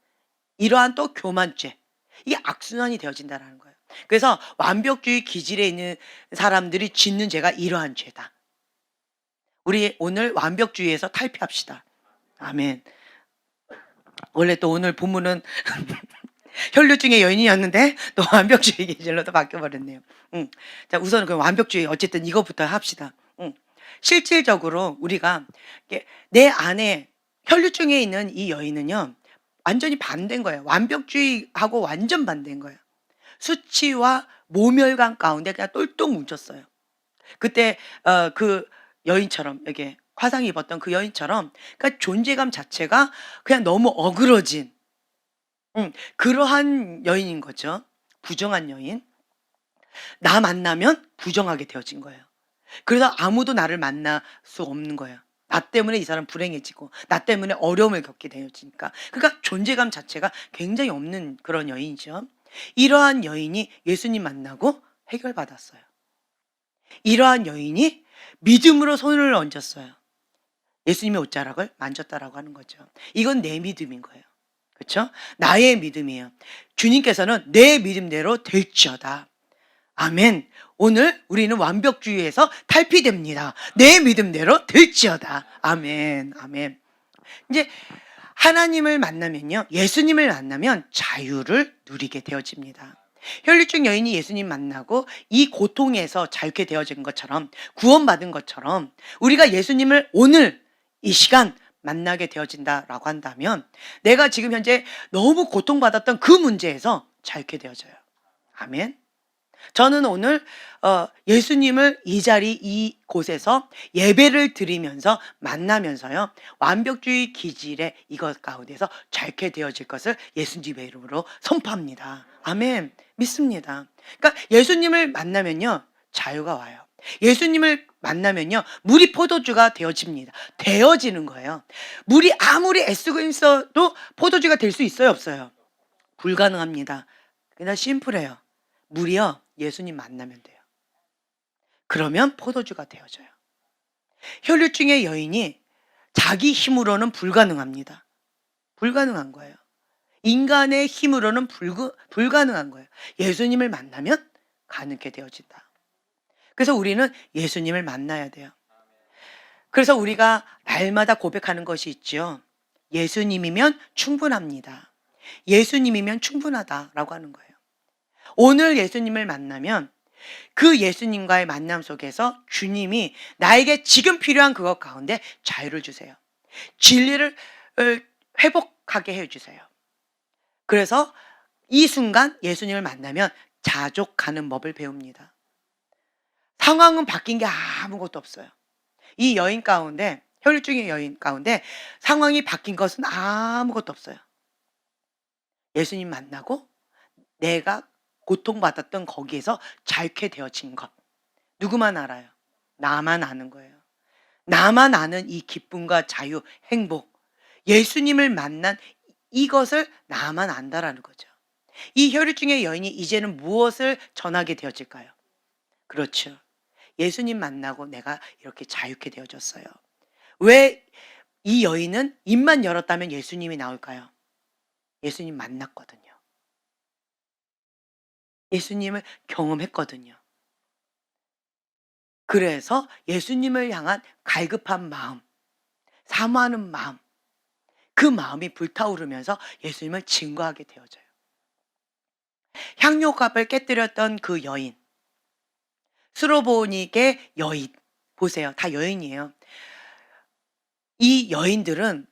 A: 이러한 또 교만죄. 이게 악순환이 되어진다는 거예요. 그래서 완벽주의 기질에 있는 사람들이 짓는 죄가 이러한 죄다. 우리 오늘 완벽주의에서 탈피합시다. 아멘. 원래 또 오늘 본문은 혈류증의 여인이었는데 또 완벽주의 기질로 또 바뀌어버렸네요. 자, 우선은 그 완벽주의 어쨌든 이거부터 합시다. 실질적으로 우리가 내 안에 혈류증에 있는 이 여인은요 완전히 반대인 거예요. 완벽주의하고 완전 반대인 거예요. 수치와 모멸감 가운데 그냥 똘똘 뭉쳤어요. 그때 그 여인처럼 여기 화상 입었던 그 여인처럼 그러니까 존재감 자체가 그냥 너무 어그러진 그러한 여인인 거죠. 부정한 여인. 나 만나면 부정하게 되어진 거예요. 그래서 아무도 나를 만날 수 없는 거예요. 나 때문에 이 사람 불행해지고 나 때문에 어려움을 겪게 되어지니까. 그러니까 존재감 자체가 굉장히 없는 그런 여인이죠. 이러한 여인이 예수님 만나고 해결받았어요. 이러한 여인이 믿음으로 손을 얹었어요. 예수님의 옷자락을 만졌다라고 하는 거죠. 이건 내 믿음인 거예요. 그렇죠? 나의 믿음이에요. 주님께서는 내 믿음대로 될지어다. 아멘. 오늘 우리는 완벽주의에서 탈피됩니다. 내 믿음대로 될지어다. 아멘. 아멘. 이제 하나님을 만나면요. 예수님을 만나면 자유를 누리게 되어집니다. 혈류증 여인이 예수님 만나고 이 고통에서 자유케 되어진 것처럼 구원받은 것처럼 우리가 예수님을 오늘 이 시간 만나게 되어진다라고 한다면 내가 지금 현재 너무 고통받았던 그 문제에서 자유케 되어져요. 아멘. 저는 오늘 예수님을 이 자리 이곳에서 예배를 드리면서 만나면서요. 완벽주의 기질의 이것 가운데서 자유케 되어질 것을 예수님의 이름으로 선포합니다. 아멘. 믿습니다. 그러니까 예수님을 만나면요. 자유가 와요. 예수님을 만나면요. 물이 포도주가 되어집니다. 되어지는 거예요. 물이 아무리 애쓰고 있어도 포도주가 될 수 있어요, 없어요? 불가능합니다. 그냥 심플해요. 물이요. 예수님 만나면 돼요. 그러면 포도주가 되어져요. 혈류증의 여인이 자기 힘으로는 불가능합니다. 불가능한 거예요. 인간의 힘으로는 불가능한 거예요. 예수님을 만나면 가능하게 되어진다. 그래서 우리는 예수님을 만나야 돼요. 그래서 우리가 날마다 고백하는 것이 있죠. 예수님이면 충분합니다. 예수님이면 충분하다라고 하는 거예요. 오늘 예수님을 만나면 그 예수님과의 만남 속에서 주님이 나에게 지금 필요한 그것 가운데 자유를 주세요. 진리를 회복하게 해 주세요. 그래서 이 순간 예수님을 만나면 자족하는 법을 배웁니다. 상황은 바뀐 게 아무것도 없어요. 이 여인 가운데, 혈류증의 여인 가운데 상황이 바뀐 것은 아무것도 없어요. 예수님 만나고 내가 고통받았던 거기에서 자유케 되어진 것. 누구만 알아요? 나만 아는 거예요. 나만 아는 이 기쁨과 자유, 행복. 예수님을 만난 이것을 나만 안다라는 거죠. 이 혈류증의 여인이 이제는 무엇을 전하게 되어질까요? 그렇죠. 예수님 만나고 내가 이렇게 자유케 되어졌어요. 왜 이 여인은 입만 열었다면 예수님이 나올까요? 예수님 만났거든요. 예수님을 경험했거든요. 그래서 예수님을 향한 갈급한 마음, 사모하는 마음, 그 마음이 불타오르면서 예수님을 증거하게 되어져요. 향료값을 깨뜨렸던 그 여인, 스로보닉의 여인, 보세요. 다 여인이에요. 이 여인들은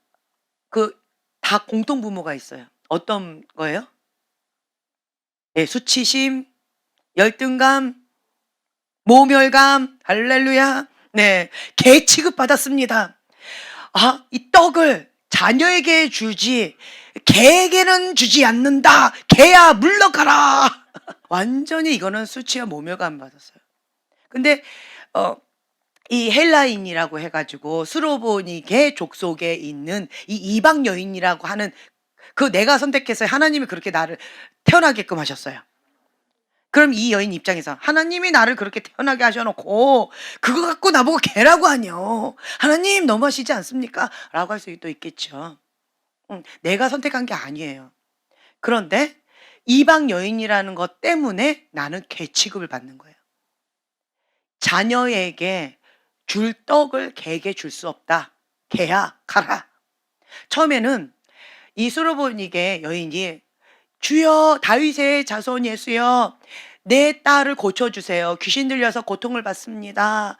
A: 다 공통 부모가 있어요. 어떤 거예요? 네, 수치심, 열등감, 모멸감, 할렐루야. 네, 개 취급받았습니다. 아, 이 떡을 자녀에게 주지 개에게는 주지 않는다. 개야 물러가라. 완전히 이거는 수치와 모멸감 받았어요. 근데 이 헬라인이라고 해가지고 스로보닉의 족속에 있는 이 이방 여인이라고 하는 그 내가 선택해서 하나님이 그렇게 나를 태어나게끔 하셨어요. 그럼 이 여인 입장에서 하나님이 나를 그렇게 태어나게 하셔놓고 그거 갖고 나보고 개라고 하뇨. 하나님 너무하시지 않습니까? 라고 할 수도 있겠죠. 내가 선택한 게 아니에요. 그런데 이방 여인이라는 것 때문에 나는 개 취급을 받는 거예요. 자녀에게 줄 떡을 개에게 줄 수 없다. 개야 가라. 처음에는 이 스로보닉의 여인이 주여 다윗의 자손 예수여 내 딸을 고쳐주세요. 귀신 들려서 고통을 받습니다.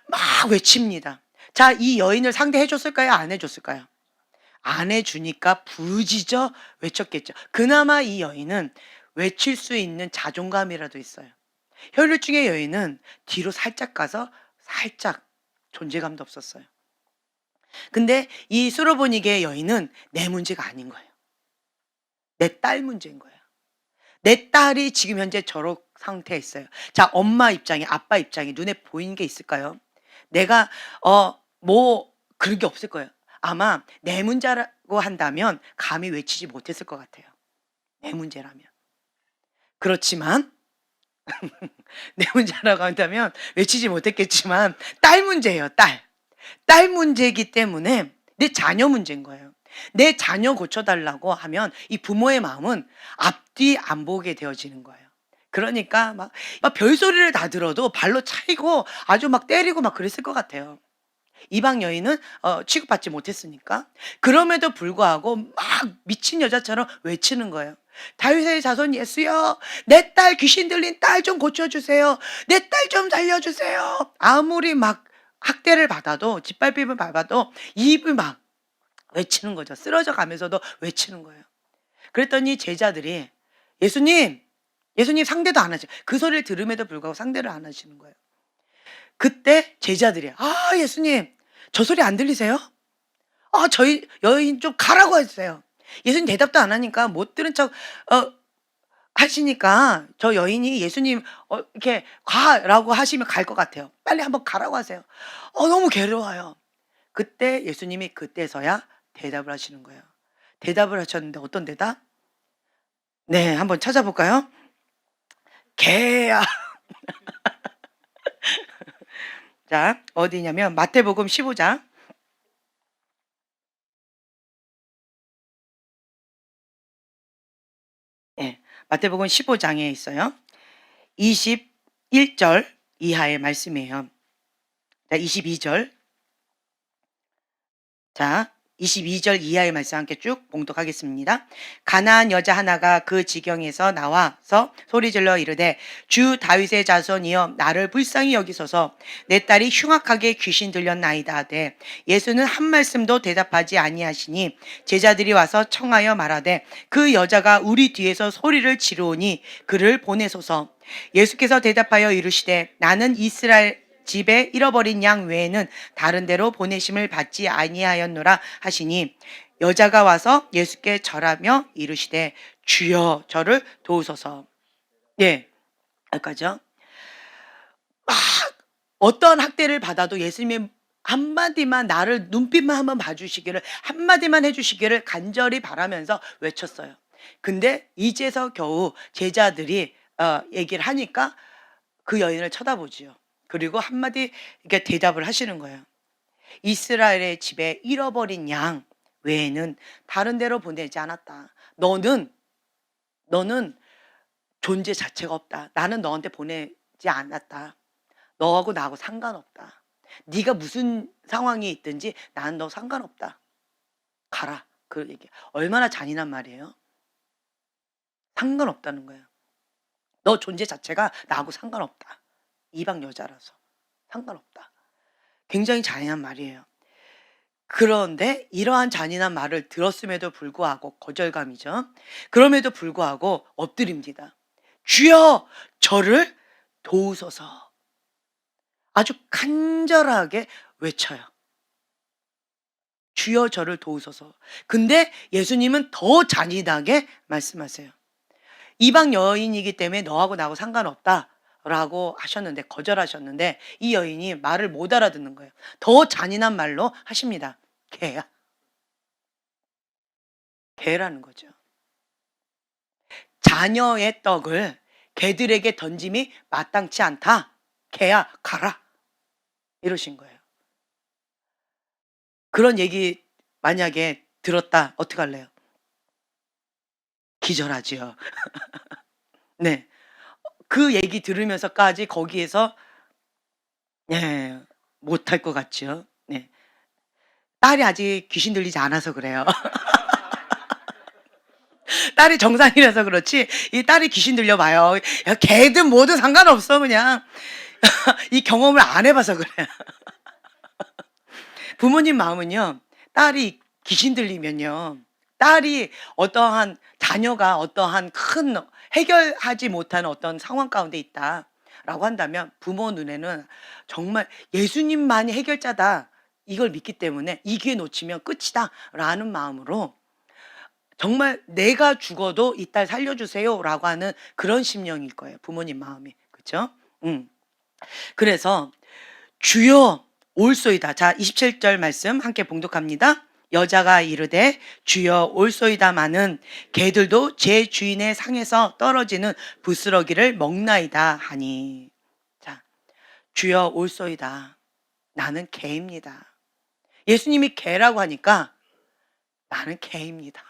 A: 막 외칩니다. 자, 이 여인을 상대해 줬을까요? 안 해줬을까요? 안 해주니까 부르짖어 외쳤겠죠. 그나마 이 여인은 외칠 수 있는 자존감이라도 있어요. 혈류증의 여인은 뒤로 살짝 가서 살짝 존재감도 없었어요. 근데 이 스로보닉의 여인은 내 문제가 아닌 거예요. 내 딸 문제인 거예요. 내 딸이 지금 현재 저런 상태에 있어요. 자, 엄마 입장에, 아빠 입장에 눈에 보이는 게 있을까요? 내가 뭐 그런 게 없을 거예요. 아마 내 문제라고 한다면 감히 외치지 못했을 것 같아요. 내 문제라면. 그렇지만 내 문제라고 한다면 외치지 못했겠지만 딸 문제예요. 딸 문제이기 때문에 내 자녀 문제인 거예요. 내 자녀 고쳐달라고 하면 이 부모의 마음은 앞뒤 안 보게 되어지는 거예요. 그러니까 막 별소리를 다 들어도 발로 차이고 아주 막 때리고 막 그랬을 것 같아요. 이방 여인은 취급받지 못했으니까. 그럼에도 불구하고 막 미친 여자처럼 외치는 거예요. 다윗의 자손 예수여, 내 딸 귀신 들린 딸 좀 고쳐주세요. 내 딸 좀 살려주세요. 아무리 막 학대를 받아도 짓밟힘을 받아도 입을 막 외치는 거죠. 쓰러져 가면서도 외치는 거예요. 그랬더니 제자들이 예수님, 예수님 상대도 안 하죠. 그 소리를 들음에도 불구하고 상대를 안 하시는 거예요. 그때 제자들이 아 예수님 저 소리 안 들리세요? 아 저희 여인 좀 가라고 했어요. 예수님 대답도 안 하니까 못 들은 척 하시니까 저 여인이 예수님 이렇게 가라고 하시면 갈 것 같아요. 빨리 한번 가라고 하세요. 너무 괴로워요. 그때 예수님이 그때서야 대답을 하시는 거예요. 대답을 하셨는데 어떤 대답? 네, 한번 찾아볼까요? 개야. 자, 어디냐면 마태복음 15장. 예, 마태복음 15장에 있어요. 21절 이하의 말씀이에요. 자, 22절. 자, 22절 이하의 말씀 함께 쭉 봉독하겠습니다. 가나안 여자 하나가 그 지경에서 나와서 소리질러 이르되 주 다윗의 자손이여 나를 불쌍히 여기소서 내 딸이 흉악하게 귀신 들렸나이다 하되 예수는 한 말씀도 대답하지 아니하시니 제자들이 와서 청하여 말하되 그 여자가 우리 뒤에서 소리를 지르오니 그를 보내소서. 예수께서 대답하여 이르시되 나는 이스라엘 집에 잃어버린 양 외에는 다른 데로 보내심을 받지 아니하였노라 하시니 여자가 와서 예수께 절하며 이르시되 주여 저를 도우소서. 예, 여기까지요. 막 어떤 학대를 받아도 예수님의 한마디만 나를 눈빛만 한번 봐주시기를 한마디만 해주시기를 간절히 바라면서 외쳤어요. 근데 이제서 겨우 제자들이 얘기를 하니까 그 여인을 쳐다보지요. 그리고 한마디 이렇게 대답을 하시는 거예요. 이스라엘의 집에 잃어버린 양 외에는 다른 데로 보내지 않았다. 너는 존재 자체가 없다. 나는 너한테 보내지 않았다. 너하고 나하고 상관없다. 네가 무슨 상황이 있든지 나는 너 상관없다. 가라. 그 얘기. 얼마나 잔인한 말이에요. 상관없다는 거예요. 너 존재 자체가 나하고 상관없다. 이방 여자라서 상관없다. 굉장히 잔인한 말이에요. 그런데 이러한 잔인한 말을 들었음에도 불구하고 거절감이죠. 그럼에도 불구하고 엎드립니다. 주여 저를 도우소서. 아주 간절하게 외쳐요. 주여 저를 도우소서. 근데 예수님은 더 잔인하게 말씀하세요. 이방 여인이기 때문에 너하고 나하고 상관없다 라고 하셨는데 거절하셨는데 이 여인이 말을 못 알아듣는 거예요. 더 잔인한 말로 하십니다. 개야. 개라는 거죠. 자녀의 떡을 개들에게 던짐이 마땅치 않다. 개야 가라. 이러신 거예요. 그런 얘기 만약에 들었다 어떡할래요? 기절하지요. 네. 그 얘기 들으면서까지 거기에서 예, 못할 것 같죠. 네. 딸이 아직 귀신 들리지 않아서 그래요. 딸이 정상이라서 그렇지 이 딸이 귀신 들려봐요. 야, 걔든 뭐든 상관없어 그냥. 이 경험을 안 해봐서 그래요. 부모님 마음은요. 딸이 귀신 들리면요. 딸이 어떠한 자녀가 어떠한 큰 해결하지 못하는 어떤 상황 가운데 있다라고 한다면 부모 눈에는 정말 예수님만이 해결자다. 이걸 믿기 때문에 이 기회 놓치면 끝이다라는 마음으로 정말 내가 죽어도 이 딸 살려주세요라고 하는 그런 심령일 거예요. 부모님 마음이. 그렇죠? 그래서 주여 올소이다. 자, 27절 말씀 함께 봉독합니다. 여자가 이르되 주여 올소이다마는 개들도 제 주인의 상에서 떨어지는 부스러기를 먹나이다 하니. 자, 주여 올소이다. 나는 개입니다. 예수님이 개라고 하니까 나는 개입니다.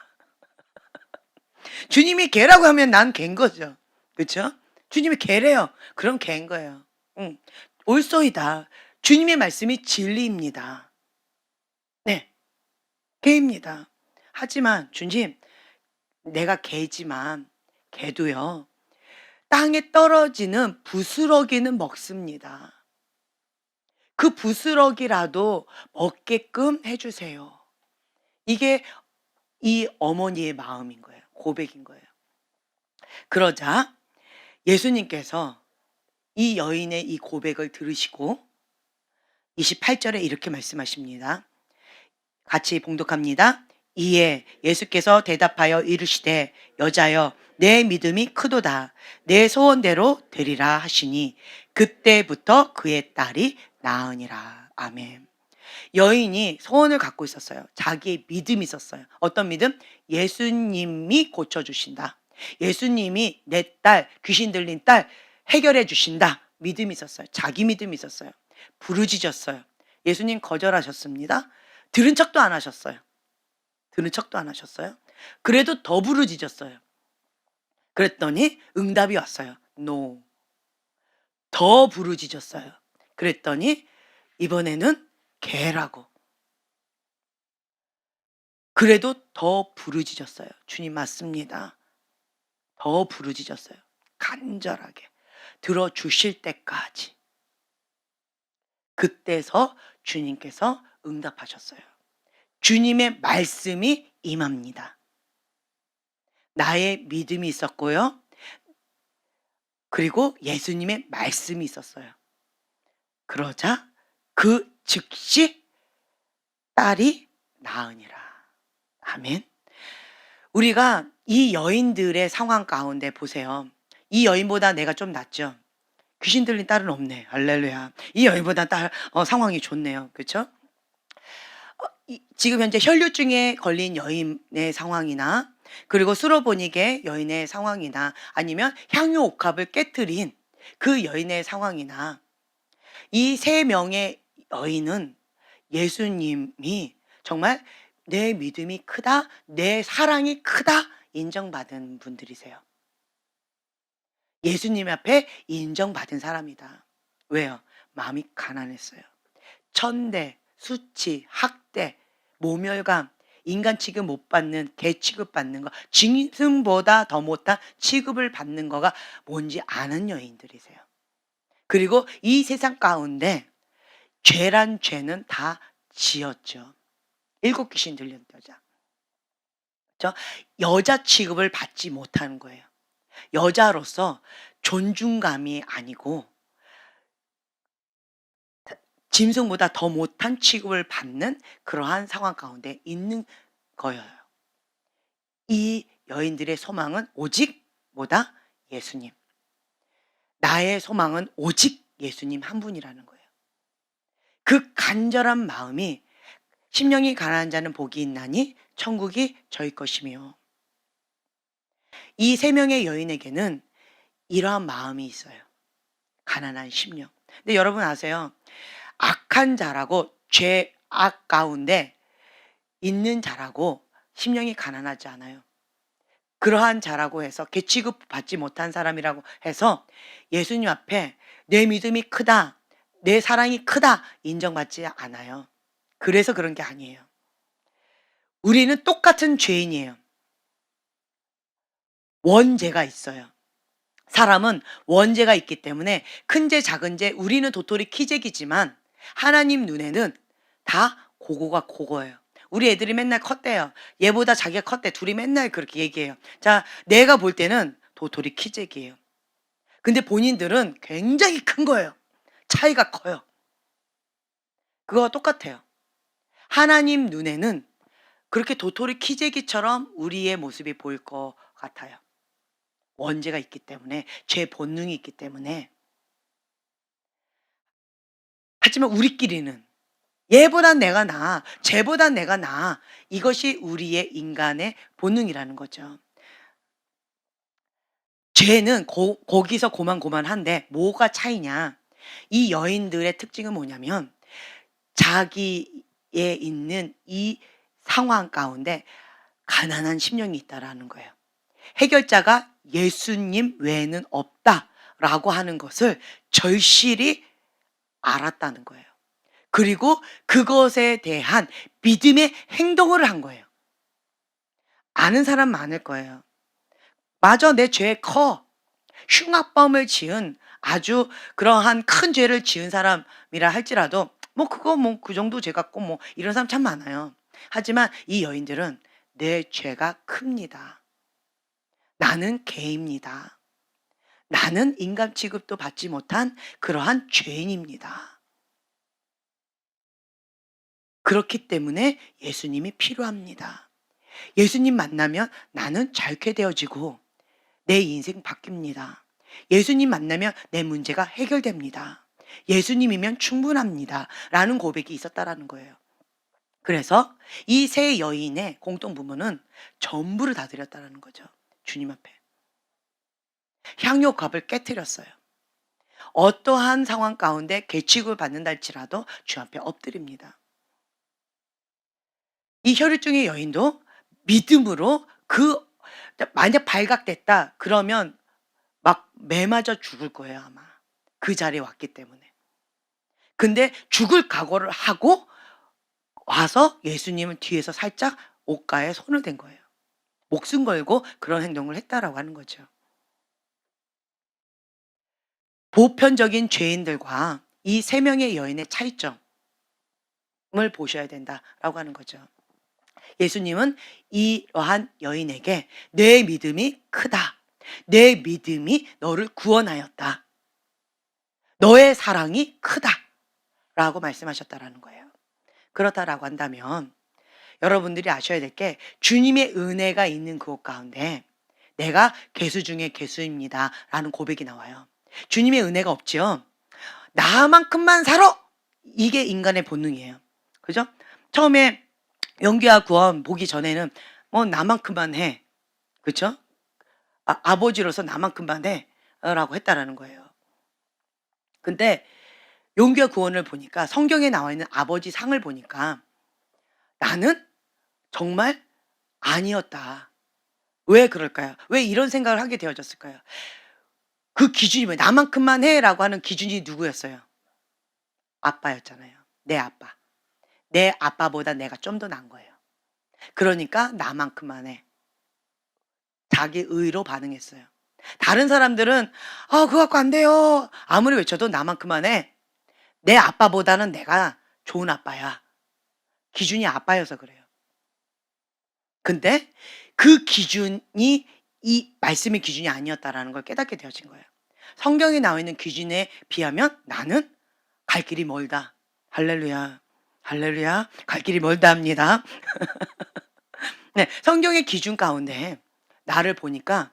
A: 주님이 개라고 하면 난 개인 거죠. 그렇죠? 주님이 개래요. 그럼 개인 거예요. 올소이다. 주님의 말씀이 진리입니다. 네, 개입니다. 하지만 주님, 내가 개지만 개도요. 땅에 떨어지는 부스러기는 먹습니다. 그 부스러기라도 먹게끔 해주세요. 이게 이 어머니의 마음인 거예요. 고백인 거예요. 그러자 예수님께서 이 여인의 이 고백을 들으시고 28절에 이렇게 말씀하십니다. 같이 봉독합니다. 이에 예수께서 대답하여 이르시되 여자여 내 믿음이 크도다. 내 소원대로 되리라 하시니 그때부터 그의 딸이 나으니라. 아멘. 여인이 소원을 갖고 있었어요. 자기의 믿음이 있었어요. 어떤 믿음? 예수님이 고쳐주신다. 예수님이 내 딸, 귀신 들린 딸 해결해 주신다. 믿음이 있었어요. 자기 믿음이 있었어요. 부르짖었어요. 예수님 거절하셨습니다. 들은 척도 안 하셨어요. 들은 척도 안 하셨어요. 그래도 더 부르짖었어요. 그랬더니 응답이 왔어요. No. 더 부르짖었어요. 그랬더니 이번에는 개라고. 그래도 더 부르짖었어요. 주님 맞습니다. 더 부르짖었어요. 간절하게 들어주실 때까지. 그때서 주님께서 응답하셨어요. 주님의 말씀이 임합니다. 나의 믿음이 있었고요. 그리고 예수님의 말씀이 있었어요. 그러자 그 즉시 딸이 나으니라. 아멘. 우리가 이 여인들의 상황 가운데 보세요. 이 여인보다 내가 좀 낫죠. 귀신 들린 딸은 없네. 할렐루야. 이 여인보다 상황이 좋네요. 그렇죠? 지금 현재 혈류증에 걸린 여인의 상황이나 그리고 수로보닉의 여인의 상황이나 아니면 향유 옥합을 깨뜨린 그 여인의 상황이나 이 세 명의 여인은 예수님이 정말 내 믿음이 크다, 내 사랑이 크다 인정받은 분들이세요. 예수님 앞에 인정받은 사람이다. 왜요? 마음이 가난했어요. 천대, 수치, 학대, 모멸감, 인간 취급 못 받는, 개 취급받는 거, 짐승보다 더 못한 취급을 받는 거가 뭔지 아는 여인들이세요. 그리고 이 세상 가운데 죄란 죄는 다 지었죠. 7 귀신 들린 여자. 그죠? 여자 취급을 받지 못하는 거예요. 여자로서 존중감이 아니고 짐승보다 더 못한 취급을 받는 그러한 상황 가운데 있는 거예요. 이 여인들의 소망은 오직 뭐다? 예수님. 나의 소망은 오직 예수님 한 분이라는 거예요. 그 간절한 마음이 심령이 가난한 자는 복이 있나니 천국이 저희 것이며 이 세 명의 여인에게는 이러한 마음이 있어요. 가난한 심령. 근데 여러분 아세요? 악한 자라고 죄악 가운데 있는 자라고 심령이 가난하지 않아요. 그러한 자라고 해서 개취급 받지 못한 사람이라고 해서 예수님 앞에 내 믿음이 크다, 내 사랑이 크다 인정받지 않아요. 그래서 그런 게 아니에요. 우리는 똑같은 죄인이에요. 원죄가 있어요. 사람은 원죄가 있기 때문에 큰 죄, 작은 죄, 우리는 도토리 키재기지만 하나님 눈에는 다 고거가 고거예요. 우리 애들이 맨날 컸대요. 얘보다 자기가 컸대. 둘이 맨날 그렇게 얘기해요. 자, 내가 볼 때는 도토리 키재기예요. 근데 본인들은 굉장히 큰 거예요. 차이가 커요. 그거와 똑같아요. 하나님 눈에는 그렇게 도토리 키재기처럼 우리의 모습이 보일 것 같아요. 원죄가 있기 때문에, 죄 본능이 있기 때문에. 하지만 우리끼리는 얘보단 내가 나아, 쟤보단 내가 나아. 이것이 우리의 인간의 본능이라는 거죠. 죄는 거기서 고만고만한데 뭐가 차이냐? 이 여인들의 특징은 뭐냐면 자기에 있는 이 상황 가운데 가난한 심령이 있다라는 거예요. 해결자가 예수님 외에는 없다라고 하는 것을 절실히 알았다는 거예요. 그리고 그것에 대한 믿음의 행동을 한 거예요. 아는 사람 많을 거예요. 맞아, 내 죄 커. 흉악범을 지은 아주 그러한 큰 죄를 지은 사람이라 할지라도 뭐 그거 뭐 그 정도 죄 같고 뭐 이런 사람 참 많아요. 하지만 이 여인들은 내 죄가 큽니다. 나는 개입니다. 나는 인간 취급도 받지 못한 그러한 죄인입니다. 그렇기 때문에 예수님이 필요합니다. 예수님 만나면 나는 자유케 되어지고 내 인생 바뀝니다. 예수님 만나면 내 문제가 해결됩니다. 예수님이면 충분합니다. 라는 고백이 있었다라는 거예요. 그래서 이 세 여인의 공통부모는 전부를 다 드렸다라는 거죠. 주님 앞에. 향유갑을 깨뜨렸어요. 어떠한 상황 가운데 개취급을 받는다 할지라도 주 앞에 엎드립니다. 이 혈류증의 여인도 믿음으로 만약 발각됐다 그러면 막 매맞아 죽을 거예요 아마. 그 자리에 왔기 때문에. 근데 죽을 각오를 하고 와서 예수님을 뒤에서 살짝 옷가에 손을 댄 거예요. 목숨 걸고 그런 행동을 했다라고 하는 거죠. 보편적인 죄인들과 이 세 명의 여인의 차이점을 보셔야 된다라고 하는 거죠. 예수님은 이러한 여인에게 "내 믿음이 크다. 내 믿음이 너를 구원하였다. 너의 사랑이 크다."라고 말씀하셨다라는 거예요. 그렇다라고 한다면 여러분들이 아셔야 될 게 주님의 은혜가 있는 그곳 가운데 "내가 괴수 중에 괴수입니다."라는 고백이 나와요. 주님의 은혜가 없지요. 나만큼만 살아! 이게 인간의 본능이에요. 그죠? 처음에 용기와 구원 보기 전에는 나만큼만 해. 그쵸? 아버지로서 나만큼만 해. 라고 했다라는 거예요. 근데 용기와 구원을 보니까 성경에 나와 있는 아버지 상을 보니까 나는 정말 아니었다. 왜 그럴까요? 왜 이런 생각을 하게 되어졌을까요? 그 기준이 뭐예요? 나만큼만 해라고 하는 기준이 누구였어요? 아빠였잖아요. 내 아빠. 내 아빠보다 내가 좀 더 나은 거예요. 그러니까 나만큼만 해. 자기 의로 반응했어요. 다른 사람들은 그거 갖고 안 돼요. 아무리 외쳐도 나만큼만 해. 내 아빠보다는 내가 좋은 아빠야. 기준이 아빠여서 그래요. 근데 그 기준이 이 말씀의 기준이 아니었다라는 걸 깨닫게 되어진 거예요. 성경에 나와 있는 기준에 비하면 나는 갈 길이 멀다. 할렐루야. 할렐루야. 갈 길이 멀다 합니다. 네, 성경의 기준 가운데 나를 보니까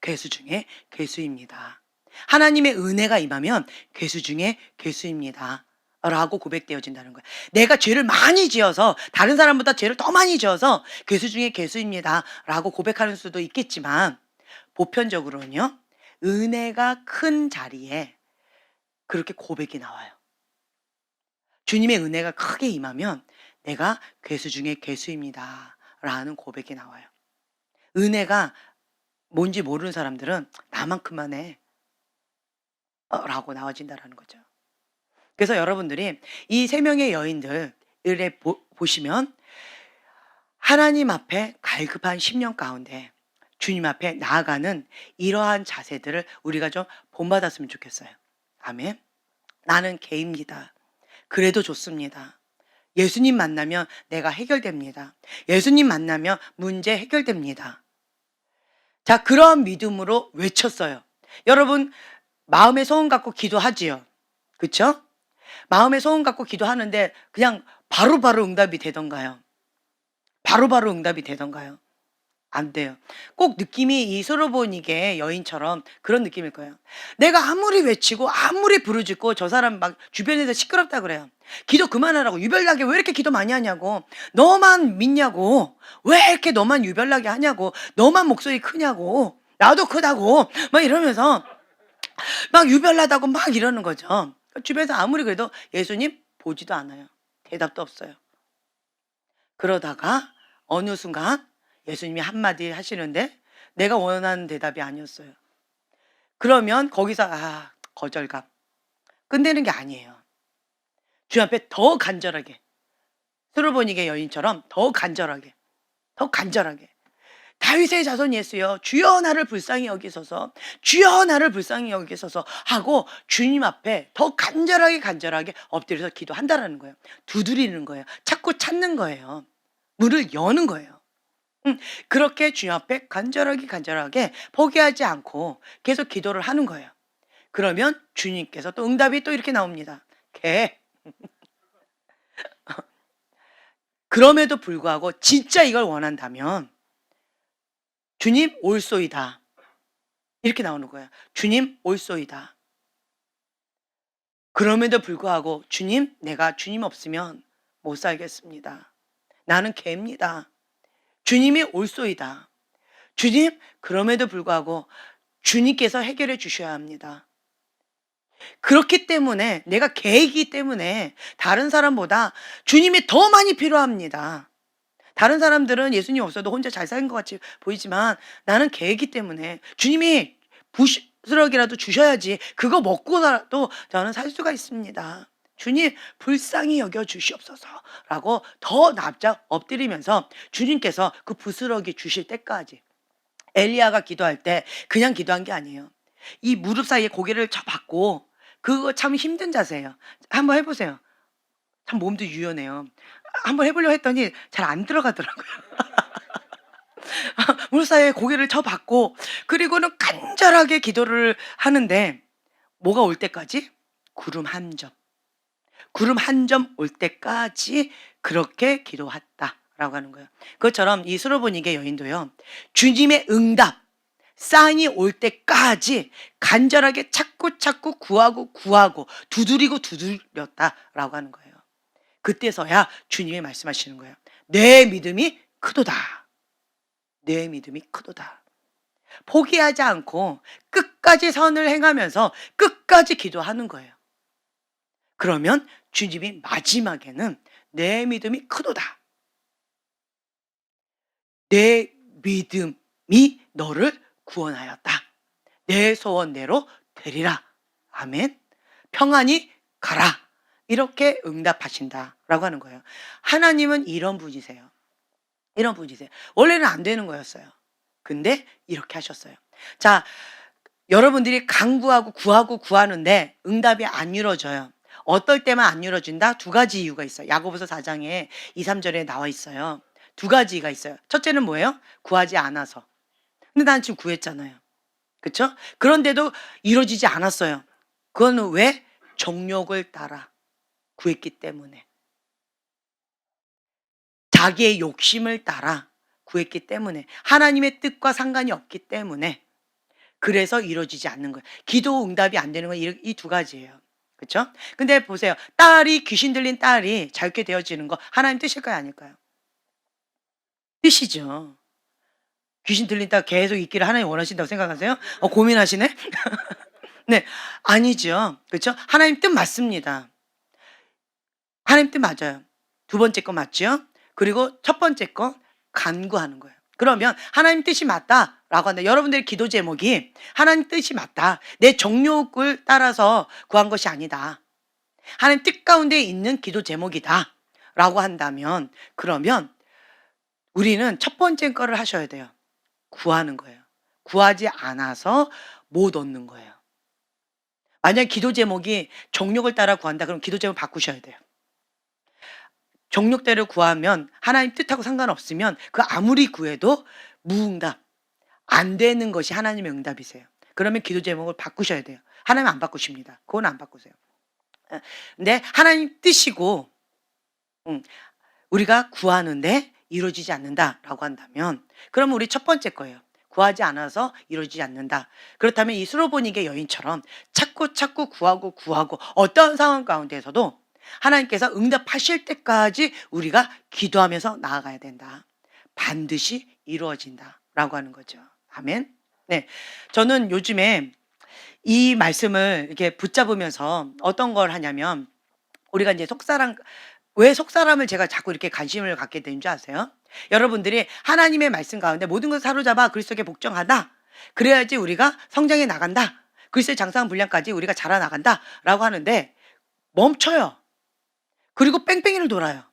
A: 괴수 중에 괴수입니다. 하나님의 은혜가 임하면 괴수 중에 괴수입니다. 라고 고백되어진다는 거예요. 내가 죄를 많이 지어서 다른 사람보다 죄를 더 많이 지어서 괴수 중에 괴수입니다. 라고 고백하는 수도 있겠지만 보편적으로는요. 은혜가 큰 자리에 그렇게 고백이 나와요. 주님의 은혜가 크게 임하면 내가 괴수 중에 괴수입니다. 라는 고백이 나와요. 은혜가 뭔지 모르는 사람들은 나만큼만 해. 라고 나와진다라는 거죠. 그래서 여러분들이 이 세 명의 여인들을 보시면 하나님 앞에 갈급한 심령 가운데 주님 앞에 나아가는 이러한 자세들을 우리가 좀 본받았으면 좋겠어요. 아멘. 나는 개입니다. 그래도 좋습니다. 예수님 만나면 내가 해결됩니다. 예수님 만나면 문제 해결됩니다. 자, 그런 믿음으로 외쳤어요. 여러분, 마음에 소원 갖고 기도하지요. 그쵸? 마음에 소원 갖고 기도하는데 그냥 바로바로 응답이 되던가요? 바로바로 응답이 되던가요? 안 돼요. 꼭 느낌이 이 소로보니게 여인처럼 그런 느낌일 거예요. 내가 아무리 외치고 아무리 부르짖고 저 사람 막 주변에서 시끄럽다 그래요. 기도 그만하라고. 유별나게 왜 이렇게 기도 많이 하냐고. 너만 믿냐고. 왜 이렇게 너만 유별나게 하냐고. 너만 목소리 크냐고. 나도 크다고. 막 이러면서 막 유별나다고 막 이러는 거죠. 주변에서 아무리 그래도 예수님 보지도 않아요. 대답도 없어요. 그러다가 어느 순간 예수님이 한마디 하시는데 내가 원하는 대답이 아니었어요. 그러면 거기서 거절감. 끝내는 게 아니에요. 주님 앞에 더 간절하게 스로보니게 여인처럼 더 간절하게 다윗의 자손 예수여 주여 나를 불쌍히 여기소서 주여 나를 불쌍히 여기소서 하고 주님 앞에 더 간절하게 엎드려서 기도한다라는 거예요. 두드리는 거예요. 자꾸 찾는 거예요. 문을 여는 거예요. 그렇게 주님 앞에 간절하게 포기하지 않고 계속 기도를 하는 거예요. 그러면 주님께서 또 응답이 또 이렇게 나옵니다. 그럼에도 불구하고 진짜 이걸 원한다면 주님 올소이다. 이렇게 나오는 거예요. 주님 올소이다. 그럼에도 불구하고 주님 내가 주님 없으면 못 살겠습니다. 나는 개입니다. 주님이 올소이다. 주님 그럼에도 불구하고 주님께서 해결해 주셔야 합니다. 그렇기 때문에 내가 개이기 때문에 다른 사람보다 주님이 더 많이 필요합니다. 다른 사람들은 예수님 없어도 혼자 잘 사는 것 같이 보이지만 나는 개이기 때문에 주님이 부스러기라도 주셔야지 그거 먹고라도 저는 살 수가 있습니다. 주님 불쌍히 여겨 주시옵소서라고 더 납작 엎드리면서 주님께서 그 부스러기 주실 때까지. 엘리야가 기도할 때 그냥 기도한 게 아니에요. 이 무릎 사이에 고개를 쳐박고, 그거 참 힘든 자세예요. 한번 해보세요. 참 몸도 유연해요. 한번 해보려고 했더니 잘 안 들어가더라고요. 무릎 사이에 고개를 쳐박고, 그리고는 간절하게 기도를 하는데, 뭐가 올 때까지? 구름 한 점. 구름 한 점 올 때까지 그렇게 기도했다라고 하는 거예요. 그것처럼 이 수로보니게 여인도요, 주님의 응답, 사인이 올 때까지 간절하게 찾고 구하고 두드리고 두드렸다라고 하는 거예요. 그때서야 주님이 말씀하시는 거예요. 내 믿음이 크도다. 내 믿음이 크도다. 포기하지 않고 끝까지 선을 행하면서 끝까지 기도하는 거예요. 그러면 주님이 마지막에는 내 믿음이 크도다. 내 믿음이 너를 구원하였다. 내 소원대로 되리라. 아멘. 평안히 가라. 이렇게 응답하신다라고 하는 거예요. 하나님은 이런 분이세요. 이런 분이세요. 원래는 안 되는 거였어요. 근데 이렇게 하셨어요. 자, 여러분들이 간구하고 구하는데 응답이 안 이루어져요. 어떨 때만 안 이루어진다? 두 가지 이유가 있어요. 야고보서 4장에 2, 3절에 나와 있어요. 두 가지가 있어요. 첫째는 뭐예요? 구하지 않아서. 근데 난 지금 구했잖아요. 그렇죠? 그런데도 이루어지지 않았어요. 그건 왜? 정욕을 따라 구했기 때문에. 자기의 욕심을 따라 구했기 때문에. 하나님의 뜻과 상관이 없기 때문에. 그래서 이루어지지 않는 거예요. 기도 응답이 안 되는 건 이 두 가지예요. 그렇죠? 근데 보세요. 귀신 들린 딸이 자유케 되어지는 거 하나님 뜻일까요, 아닐까요? 뜻이죠. 귀신 들린 딸 계속 있기를 하나님 원하신다고 생각하세요? 고민하시네? 네, 아니죠. 그렇죠? 하나님 뜻 맞습니다. 하나님 뜻 맞아요. 두 번째 거 맞죠? 그리고 첫 번째 거 간구하는 거예요. 그러면 하나님 뜻이 맞다라고 한다. 여러분들의 기도 제목이 하나님 뜻이 맞다. 내 정욕을 따라서 구한 것이 아니다. 하나님 뜻 가운데 있는 기도 제목이다. 라고 한다면, 그러면 우리는 첫 번째 거를 하셔야 돼요. 구하는 거예요. 구하지 않아서 못 얻는 거예요. 만약 기도 제목이 정욕을 따라 구한다, 그럼 기도 제목 바꾸셔야 돼요. 정욕대로 구하면 하나님 뜻하고 상관없으면 그 아무리 구해도 무응답, 안 되는 것이 하나님의 응답이세요. 그러면 기도 제목을 바꾸셔야 돼요. 하나님 안 바꾸십니다. 그건 안 바꾸세요. 근데 하나님 뜻이고 우리가 구하는데 이루어지지 않는다라고 한다면, 그러면 우리 첫 번째 거예요. 구하지 않아서 이루어지지 않는다. 그렇다면 이 수로보니게 여인처럼 찾고 구하고 어떤 상황 가운데에서도 하나님께서 응답하실 때까지 우리가 기도하면서 나아가야 된다. 반드시 이루어진다라고 하는 거죠. 아멘. 네, 저는 요즘에 이 말씀을 이렇게 붙잡으면서 어떤 걸 하냐면, 우리가 이제 왜 속사람을 제가 자꾸 이렇게 관심을 갖게 된 줄 아세요? 여러분들이 하나님의 말씀 가운데 모든 것을 사로잡아 그리스도께 복종하다. 그래야지 우리가 성장해 나간다. 그리스도의 장성한 분량까지 우리가 자라나간다. 라고 하는데 멈춰요. 그리고 뺑뺑이를 돌아요.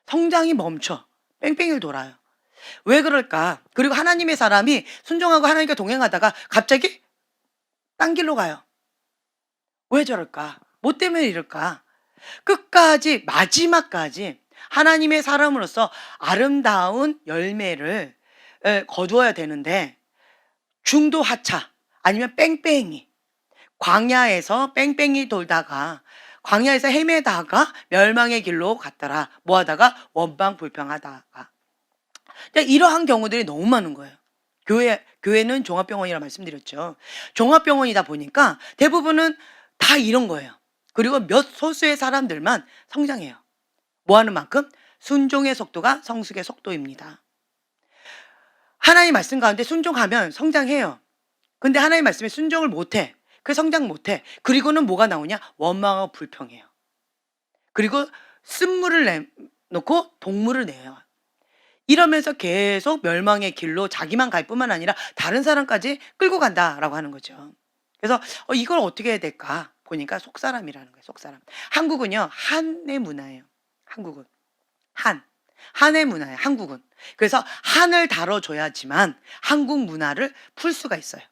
A: 성장이 멈춰. 뺑뺑이를 돌아요. 왜 그럴까? 그리고 하나님의 사람이 순종하고 하나님과 동행하다가 갑자기 딴 길로 가요. 왜 저럴까? 뭐 때문에 이럴까? 끝까지, 마지막까지 하나님의 사람으로서 아름다운 열매를 거두어야 되는데, 중도하차 아니면 뺑뺑이, 광야에서 뺑뺑이 돌다가, 광야에서 헤매다가 멸망의 길로 갔더라. 뭐 하다가 원방불평하다가. 이러한 경우들이 너무 많은 거예요. 교회는 종합병원이라 말씀드렸죠. 종합병원이다 보니까 대부분은 다 이런 거예요. 그리고 몇 소수의 사람들만 성장해요. 뭐 하는 만큼? 순종의 속도가 성숙의 속도입니다. 하나님 말씀 가운데 순종하면 성장해요. 근데 하나님 말씀에 순종을 못해. 그 성장 못해. 그리고는 뭐가 나오냐? 원망하고 불평해요. 그리고 쓴물을 내놓고 동물을 내요. 이러면서 계속 멸망의 길로 자기만 갈 뿐만 아니라 다른 사람까지 끌고 간다라고 하는 거죠. 그래서 이걸 어떻게 해야 될까 보니까 속사람이라는 거예요. 속사람. 한국은요 한의 문화예요. 한국은 한의 문화예요. 한국은. 그래서 한을 다뤄줘야지만 한국 문화를 풀 수가 있어요.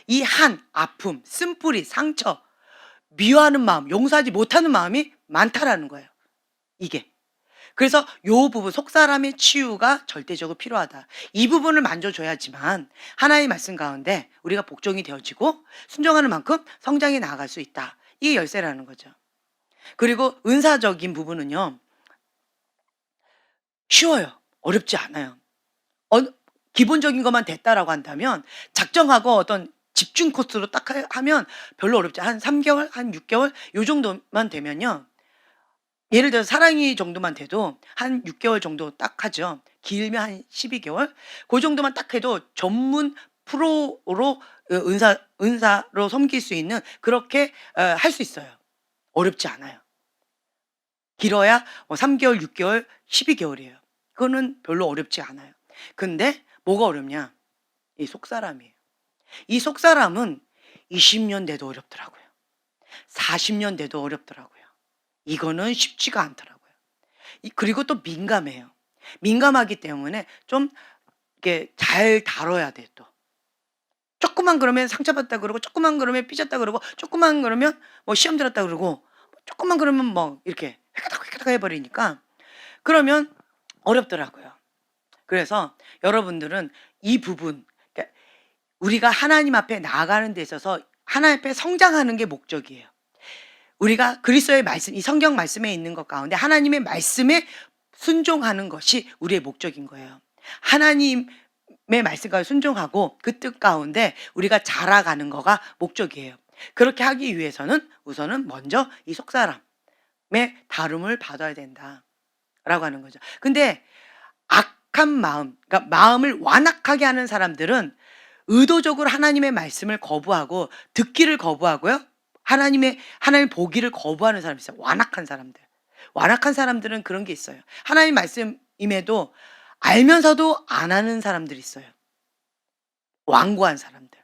A: 이 아픔, 쓴뿌리, 상처, 미워하는 마음, 용서하지 못하는 마음이 많다라는 거예요. 이게. 그래서 요 부분 속사람의 치유가 절대적으로 필요하다. 이 부분을 만져줘야지만 하나의 말씀 가운데 우리가 복종이 되어지고 순종하는 만큼 성장해 나아갈 수 있다. 이게 열쇠라는 거죠. 그리고 은사적인 부분은요. 쉬워요. 어렵지 않아요. 기본적인 것만 됐다라고 한다면 작정하고 어떤 집중 코스로 딱 하면 별로 어렵지 한 3개월, 한 6개월 요 정도만 되면요. 예를 들어서 사랑이 정도만 돼도 한 6개월 정도 딱 하죠. 길면 한 12개월. 그 정도만 딱 해도 전문 프로로 은사로 섬길 수 있는 그렇게 할 수 있어요. 어렵지 않아요. 길어야 3개월, 6개월, 12개월이에요. 그거는 별로 어렵지 않아요. 근데 뭐가 어렵냐? 이 속사람이에요. 이 속사람은 20년 돼도 어렵더라고요. 40년 돼도 어렵더라고요. 이거는 쉽지가 않더라고요. 그리고 또 민감해요. 민감하기 때문에 좀 이렇게 잘 다뤄야 돼요, 또. 조금만 그러면 상처받다 그러고, 조금만 그러면 삐졌다 그러고, 조금만 그러면 뭐 시험 들었다 그러고, 조금만 그러면 뭐 이렇게 획가닥 해버리니까 그러면 어렵더라고요. 그래서 여러분들은 이 부분, 그러니까 우리가 하나님 앞에 나아가는 데 있어서 하나님 앞에 성장하는 게 목적이에요. 우리가 그리스도의 말씀, 이 성경 말씀에 있는 것 가운데 하나님의 말씀에 순종하는 것이 우리의 목적인 거예요. 하나님의 말씀과 순종하고 그 뜻 가운데 우리가 자라가는 거가 목적이에요. 그렇게 하기 위해서는 우선은 먼저 이 속사람의 다름을 받아야 된다라고 하는 거죠. 근데 악한 마음, 그러니까 마음을 완악하게 하는 사람들은 의도적으로 하나님의 말씀을 거부하고 듣기를 거부하고요. 하나님 보기를 거부하는 사람이 있어요. 완악한 사람들. 완악한 사람들은 그런 게 있어요. 하나님 말씀임에도 알면서도 안 하는 사람들이 있어요. 완고한 사람들.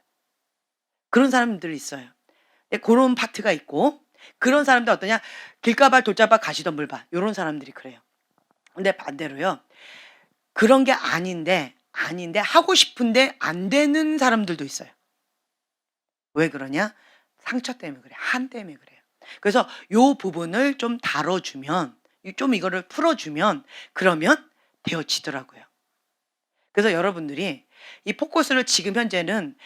A: 그런 사람들이 있어요. 그런 파트가 있고 그런 사람들 어떠냐? 길가발 돌자발 가시덤불발 요런 사람들이 그래요. 근데 반대로요. 그런 게 아닌데 하고 싶은데 안 되는 사람들도 있어요. 왜 그러냐? 상처 때문에 그래. 한 때문에 그래요. 그래서 요 부분을 좀 다뤄주면 좀 이거를 풀어주면 그러면 되어지더라고요. 그래서 여러분들이 이 포커스를 지금 현재는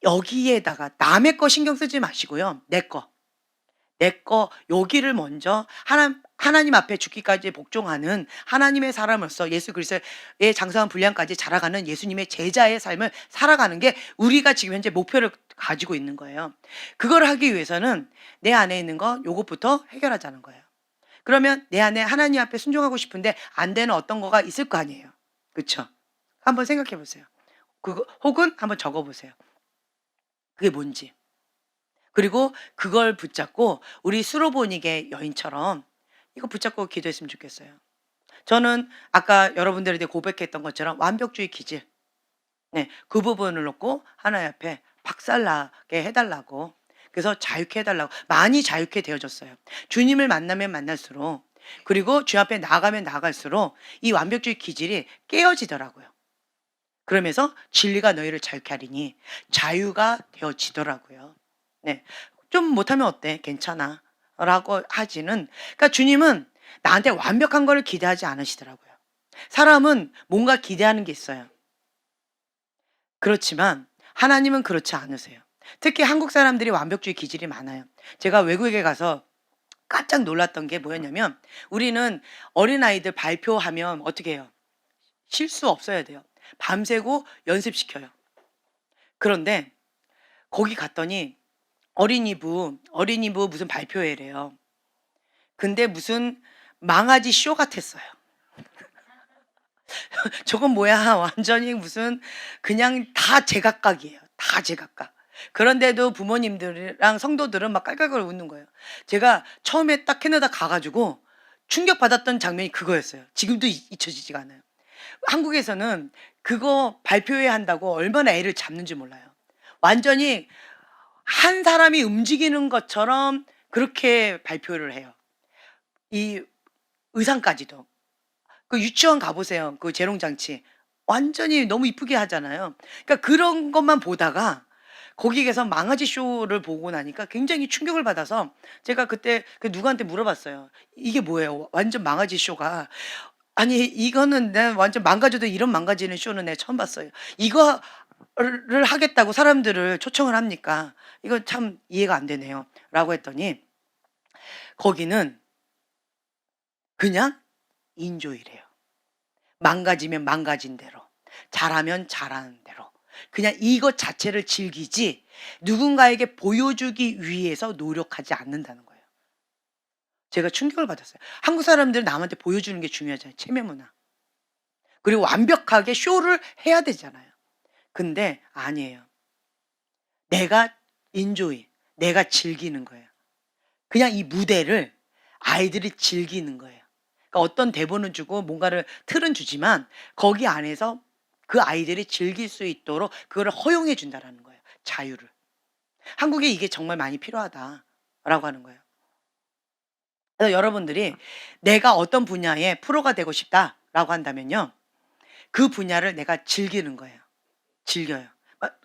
A: 여기에다가 남의 거 신경 쓰지 마시고요. 내 거 여기를 먼저 하나님 앞에 죽기까지 복종하는 하나님의 사람으로서 예수 그리스도의 장성한 분량까지 자라가는 예수님의 제자의 삶을 살아가는 게 우리가 지금 현재 목표를 가지고 있는 거예요. 그걸 하기 위해서는 내 안에 있는 거 요것부터 해결하자는 거예요. 그러면 내 안에 하나님 앞에 순종하고 싶은데 안 되는 어떤 거가 있을 거 아니에요. 그렇죠? 한번 생각해 보세요. 그거 혹은 한번 적어 보세요. 그게 뭔지. 그리고 그걸 붙잡고 우리 수로보니게 여인처럼 이거 붙잡고 기도했으면 좋겠어요. 저는 아까 여러분들에게 고백했던 것처럼 완벽주의 기질. 네, 그 부분을 놓고 하나님 앞에 박살나게 해달라고. 그래서 자유케 해달라고. 많이 자유케 되어졌어요. 주님을 만나면 만날수록 그리고 주 앞에 나가면 나갈수록 이 완벽주의 기질이 깨어지더라고요. 그러면서 진리가 너희를 자유케 하리니 자유가 되어지더라고요. 네. 좀 못하면 어때? 괜찮아. 라고 하지는, 그러니까 주님은 나한테 완벽한 걸 기대하지 않으시더라고요. 사람은 뭔가 기대하는 게 있어요. 그렇지만 하나님은 그렇지 않으세요. 특히 한국 사람들이 완벽주의 기질이 많아요. 제가 외국에 가서 깜짝 놀랐던 게 뭐였냐면 우리는 어린아이들 발표하면 어떻게 해요? 실수 없어야 돼요. 밤새고 연습시켜요. 그런데 거기 갔더니 어린이부 무슨 발표회래요. 근데 무슨 망아지 쇼 같았어요. 저건 뭐야? 완전히 무슨 그냥 다 제각각이에요. 다 제각각. 그런데도 부모님들이랑 성도들은 막 깔깔깔 웃는 거예요. 제가 처음에 딱 캐나다 가가지고 충격받았던 장면이 그거였어요. 지금도 잊혀지지가 않아요. 한국에서는 그거 발표회 한다고 얼마나 애를 잡는지 몰라요. 완전히 한 사람이 움직이는 것처럼 그렇게 발표를 해요. 이 의상까지도. 그 유치원 가 보세요. 그 재롱장치. 완전히 너무 이쁘게 하잖아요. 그러니까 그런 것만 보다가 거기에서 망아지 쇼를 보고 나니까 굉장히 충격을 받아서 제가 그때 그 누구한테 물어봤어요. "이게 뭐예요?" 완전 망아지 쇼가. 아니 이거는 내가 완전 망가져도 이런 망가지는 쇼는 내가 처음 봤어요. 이거를 하겠다고 사람들을 초청을 합니까? 이거 참 이해가 안 되네요."라고 했더니 거기는 그냥 인조이래요. 망가지면 망가진 대로, 잘하면 잘하는 대로 그냥 이것 자체를 즐기지 누군가에게 보여주기 위해서 노력하지 않는다는 거예요. 제가 충격을 받았어요. 한국 사람들은 남한테 보여주는 게 중요하잖아요, 체면 문화. 그리고 완벽하게 쇼를 해야 되잖아요. 근데 아니에요. 내가 인조이, 내가 즐기는 거예요. 그냥 이 무대를 아이들이 즐기는 거예요. 그러니까 어떤 대본을 주고 뭔가를 틀은 주지만 거기 안에서 그 아이들이 즐길 수 있도록 그거를 허용해 준다라는 거예요, 자유를. 한국에 이게 정말 많이 필요하다라고 하는 거예요. 그래서 여러분들이 내가 어떤 분야의 프로가 되고 싶다라고 한다면요. 그 분야를 내가 즐기는 거예요. 즐겨요.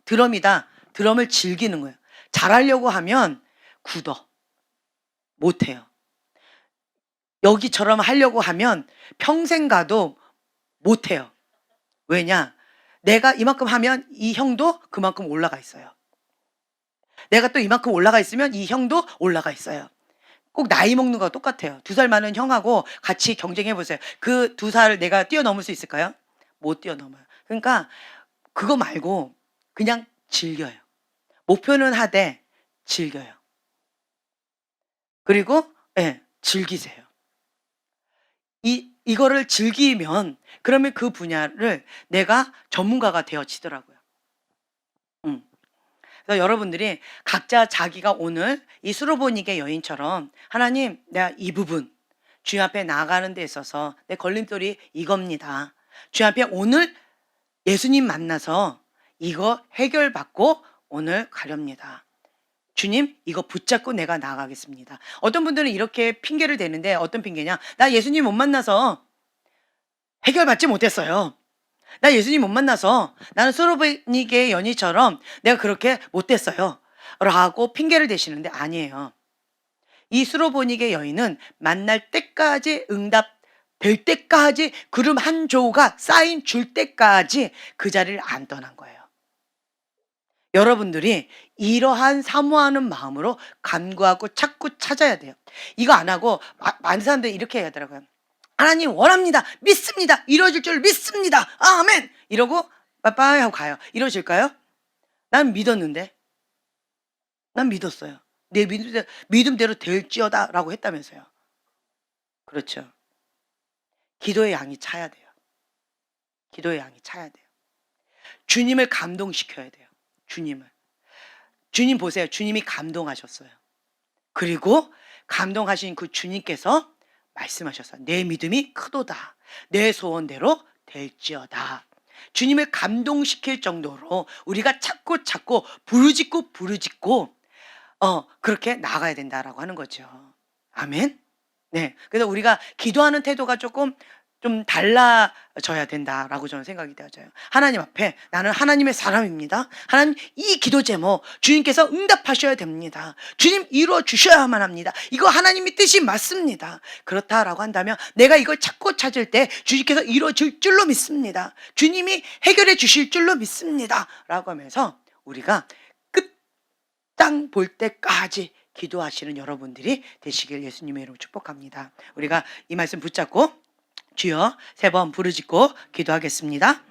A: 드럼이다. 드럼을 즐기는 거예요. 잘하려고 하면 굳어. 못 해요. 여기처럼 하려고 하면 평생 가도 못 해요. 왜냐? 내가 이만큼 하면 이 형도 그만큼 올라가 있어요. 내가 또 이만큼 올라가 있으면 이 형도 올라가 있어요. 꼭 나이 먹는 거와 똑같아요. 2살 많은 형하고 같이 경쟁해 보세요. 그 2살 내가 뛰어넘을 수 있을까요? 못 뛰어넘어요. 그러니까 그거 말고 그냥 즐겨요. 목표는 하되 즐겨요. 그리고 예, 즐기세요. 이거를 즐기면 그러면 그 분야를 내가 전문가가 되어지더라고요. 음. 그래서 여러분들이 각자 자기가 오늘 이 수로보니게 여인처럼 하나님 내가 이 부분 주님 앞에 나아가는 데 있어서 내 걸림돌이 이겁니다. 주님 앞에 오늘 예수님 만나서 이거 해결받고 오늘 가렵니다. 주님 이거 붙잡고 내가 나아가겠습니다. 어떤 분들은 이렇게 핑계를 대는데 어떤 핑계냐? 나 예수님 못 만나서 해결받지 못했어요. 나 예수님 못 만나서 나는 소로베니게 연희처럼 내가 그렇게 못됐어요. 라고 핑계를 대시는데 아니에요. 이 수로보니게 여인은 만날 때까지 응답될 때까지 구름 한 조가 쌓인 줄 때까지 그 자리를 안 떠난 거예요. 여러분들이 이러한 사모하는 마음으로 간구하고 자꾸 찾아야 돼요. 이거 안 하고 많은 사람들이 이렇게 얘기하더라고요. 하나님 원합니다. 믿습니다. 이루어질 줄 믿습니다. 아멘. 이러고 빠빠이 하고 가요. 이루어질까요? 난 믿었는데. 난 믿었어요. 내 믿음대로 될지어다 라고 했다면서요. 그렇죠. 기도의 양이 차야 돼요. 기도의 양이 차야 돼요. 주님을 감동시켜야 돼요. 주님을. 주님 보세요. 주님이 감동하셨어요. 그리고 감동하신 그 주님께서 말씀하셨어요. 내 믿음이 크도다. 내 소원대로 될지어다. 주님을 감동시킬 정도로 우리가 찾고 부르짖고 그렇게 나가야 된다라고 하는 거죠. 아멘. 네. 그래서 우리가 기도하는 태도가 조금 좀 달라져야 된다라고 저는 생각이 되어져요. 하나님 앞에 나는 하나님의 사람입니다. 하나님 이 기도 제목 주님께서 응답하셔야 됩니다. 주님 이루어 주셔야만 합니다. 이거 하나님의 뜻이 맞습니다. 그렇다라고 한다면 내가 이걸 찾고 찾을 때 주님께서 이루어 줄 줄로 믿습니다. 주님이 해결해 주실 줄로 믿습니다. 라고 하면서 우리가 끝땅 볼 때까지 기도하시는 여러분들이 되시길 예수님의 이름으로 축복합니다. 우리가 이 말씀 붙잡고 주여 3번 부르짖고 기도하겠습니다.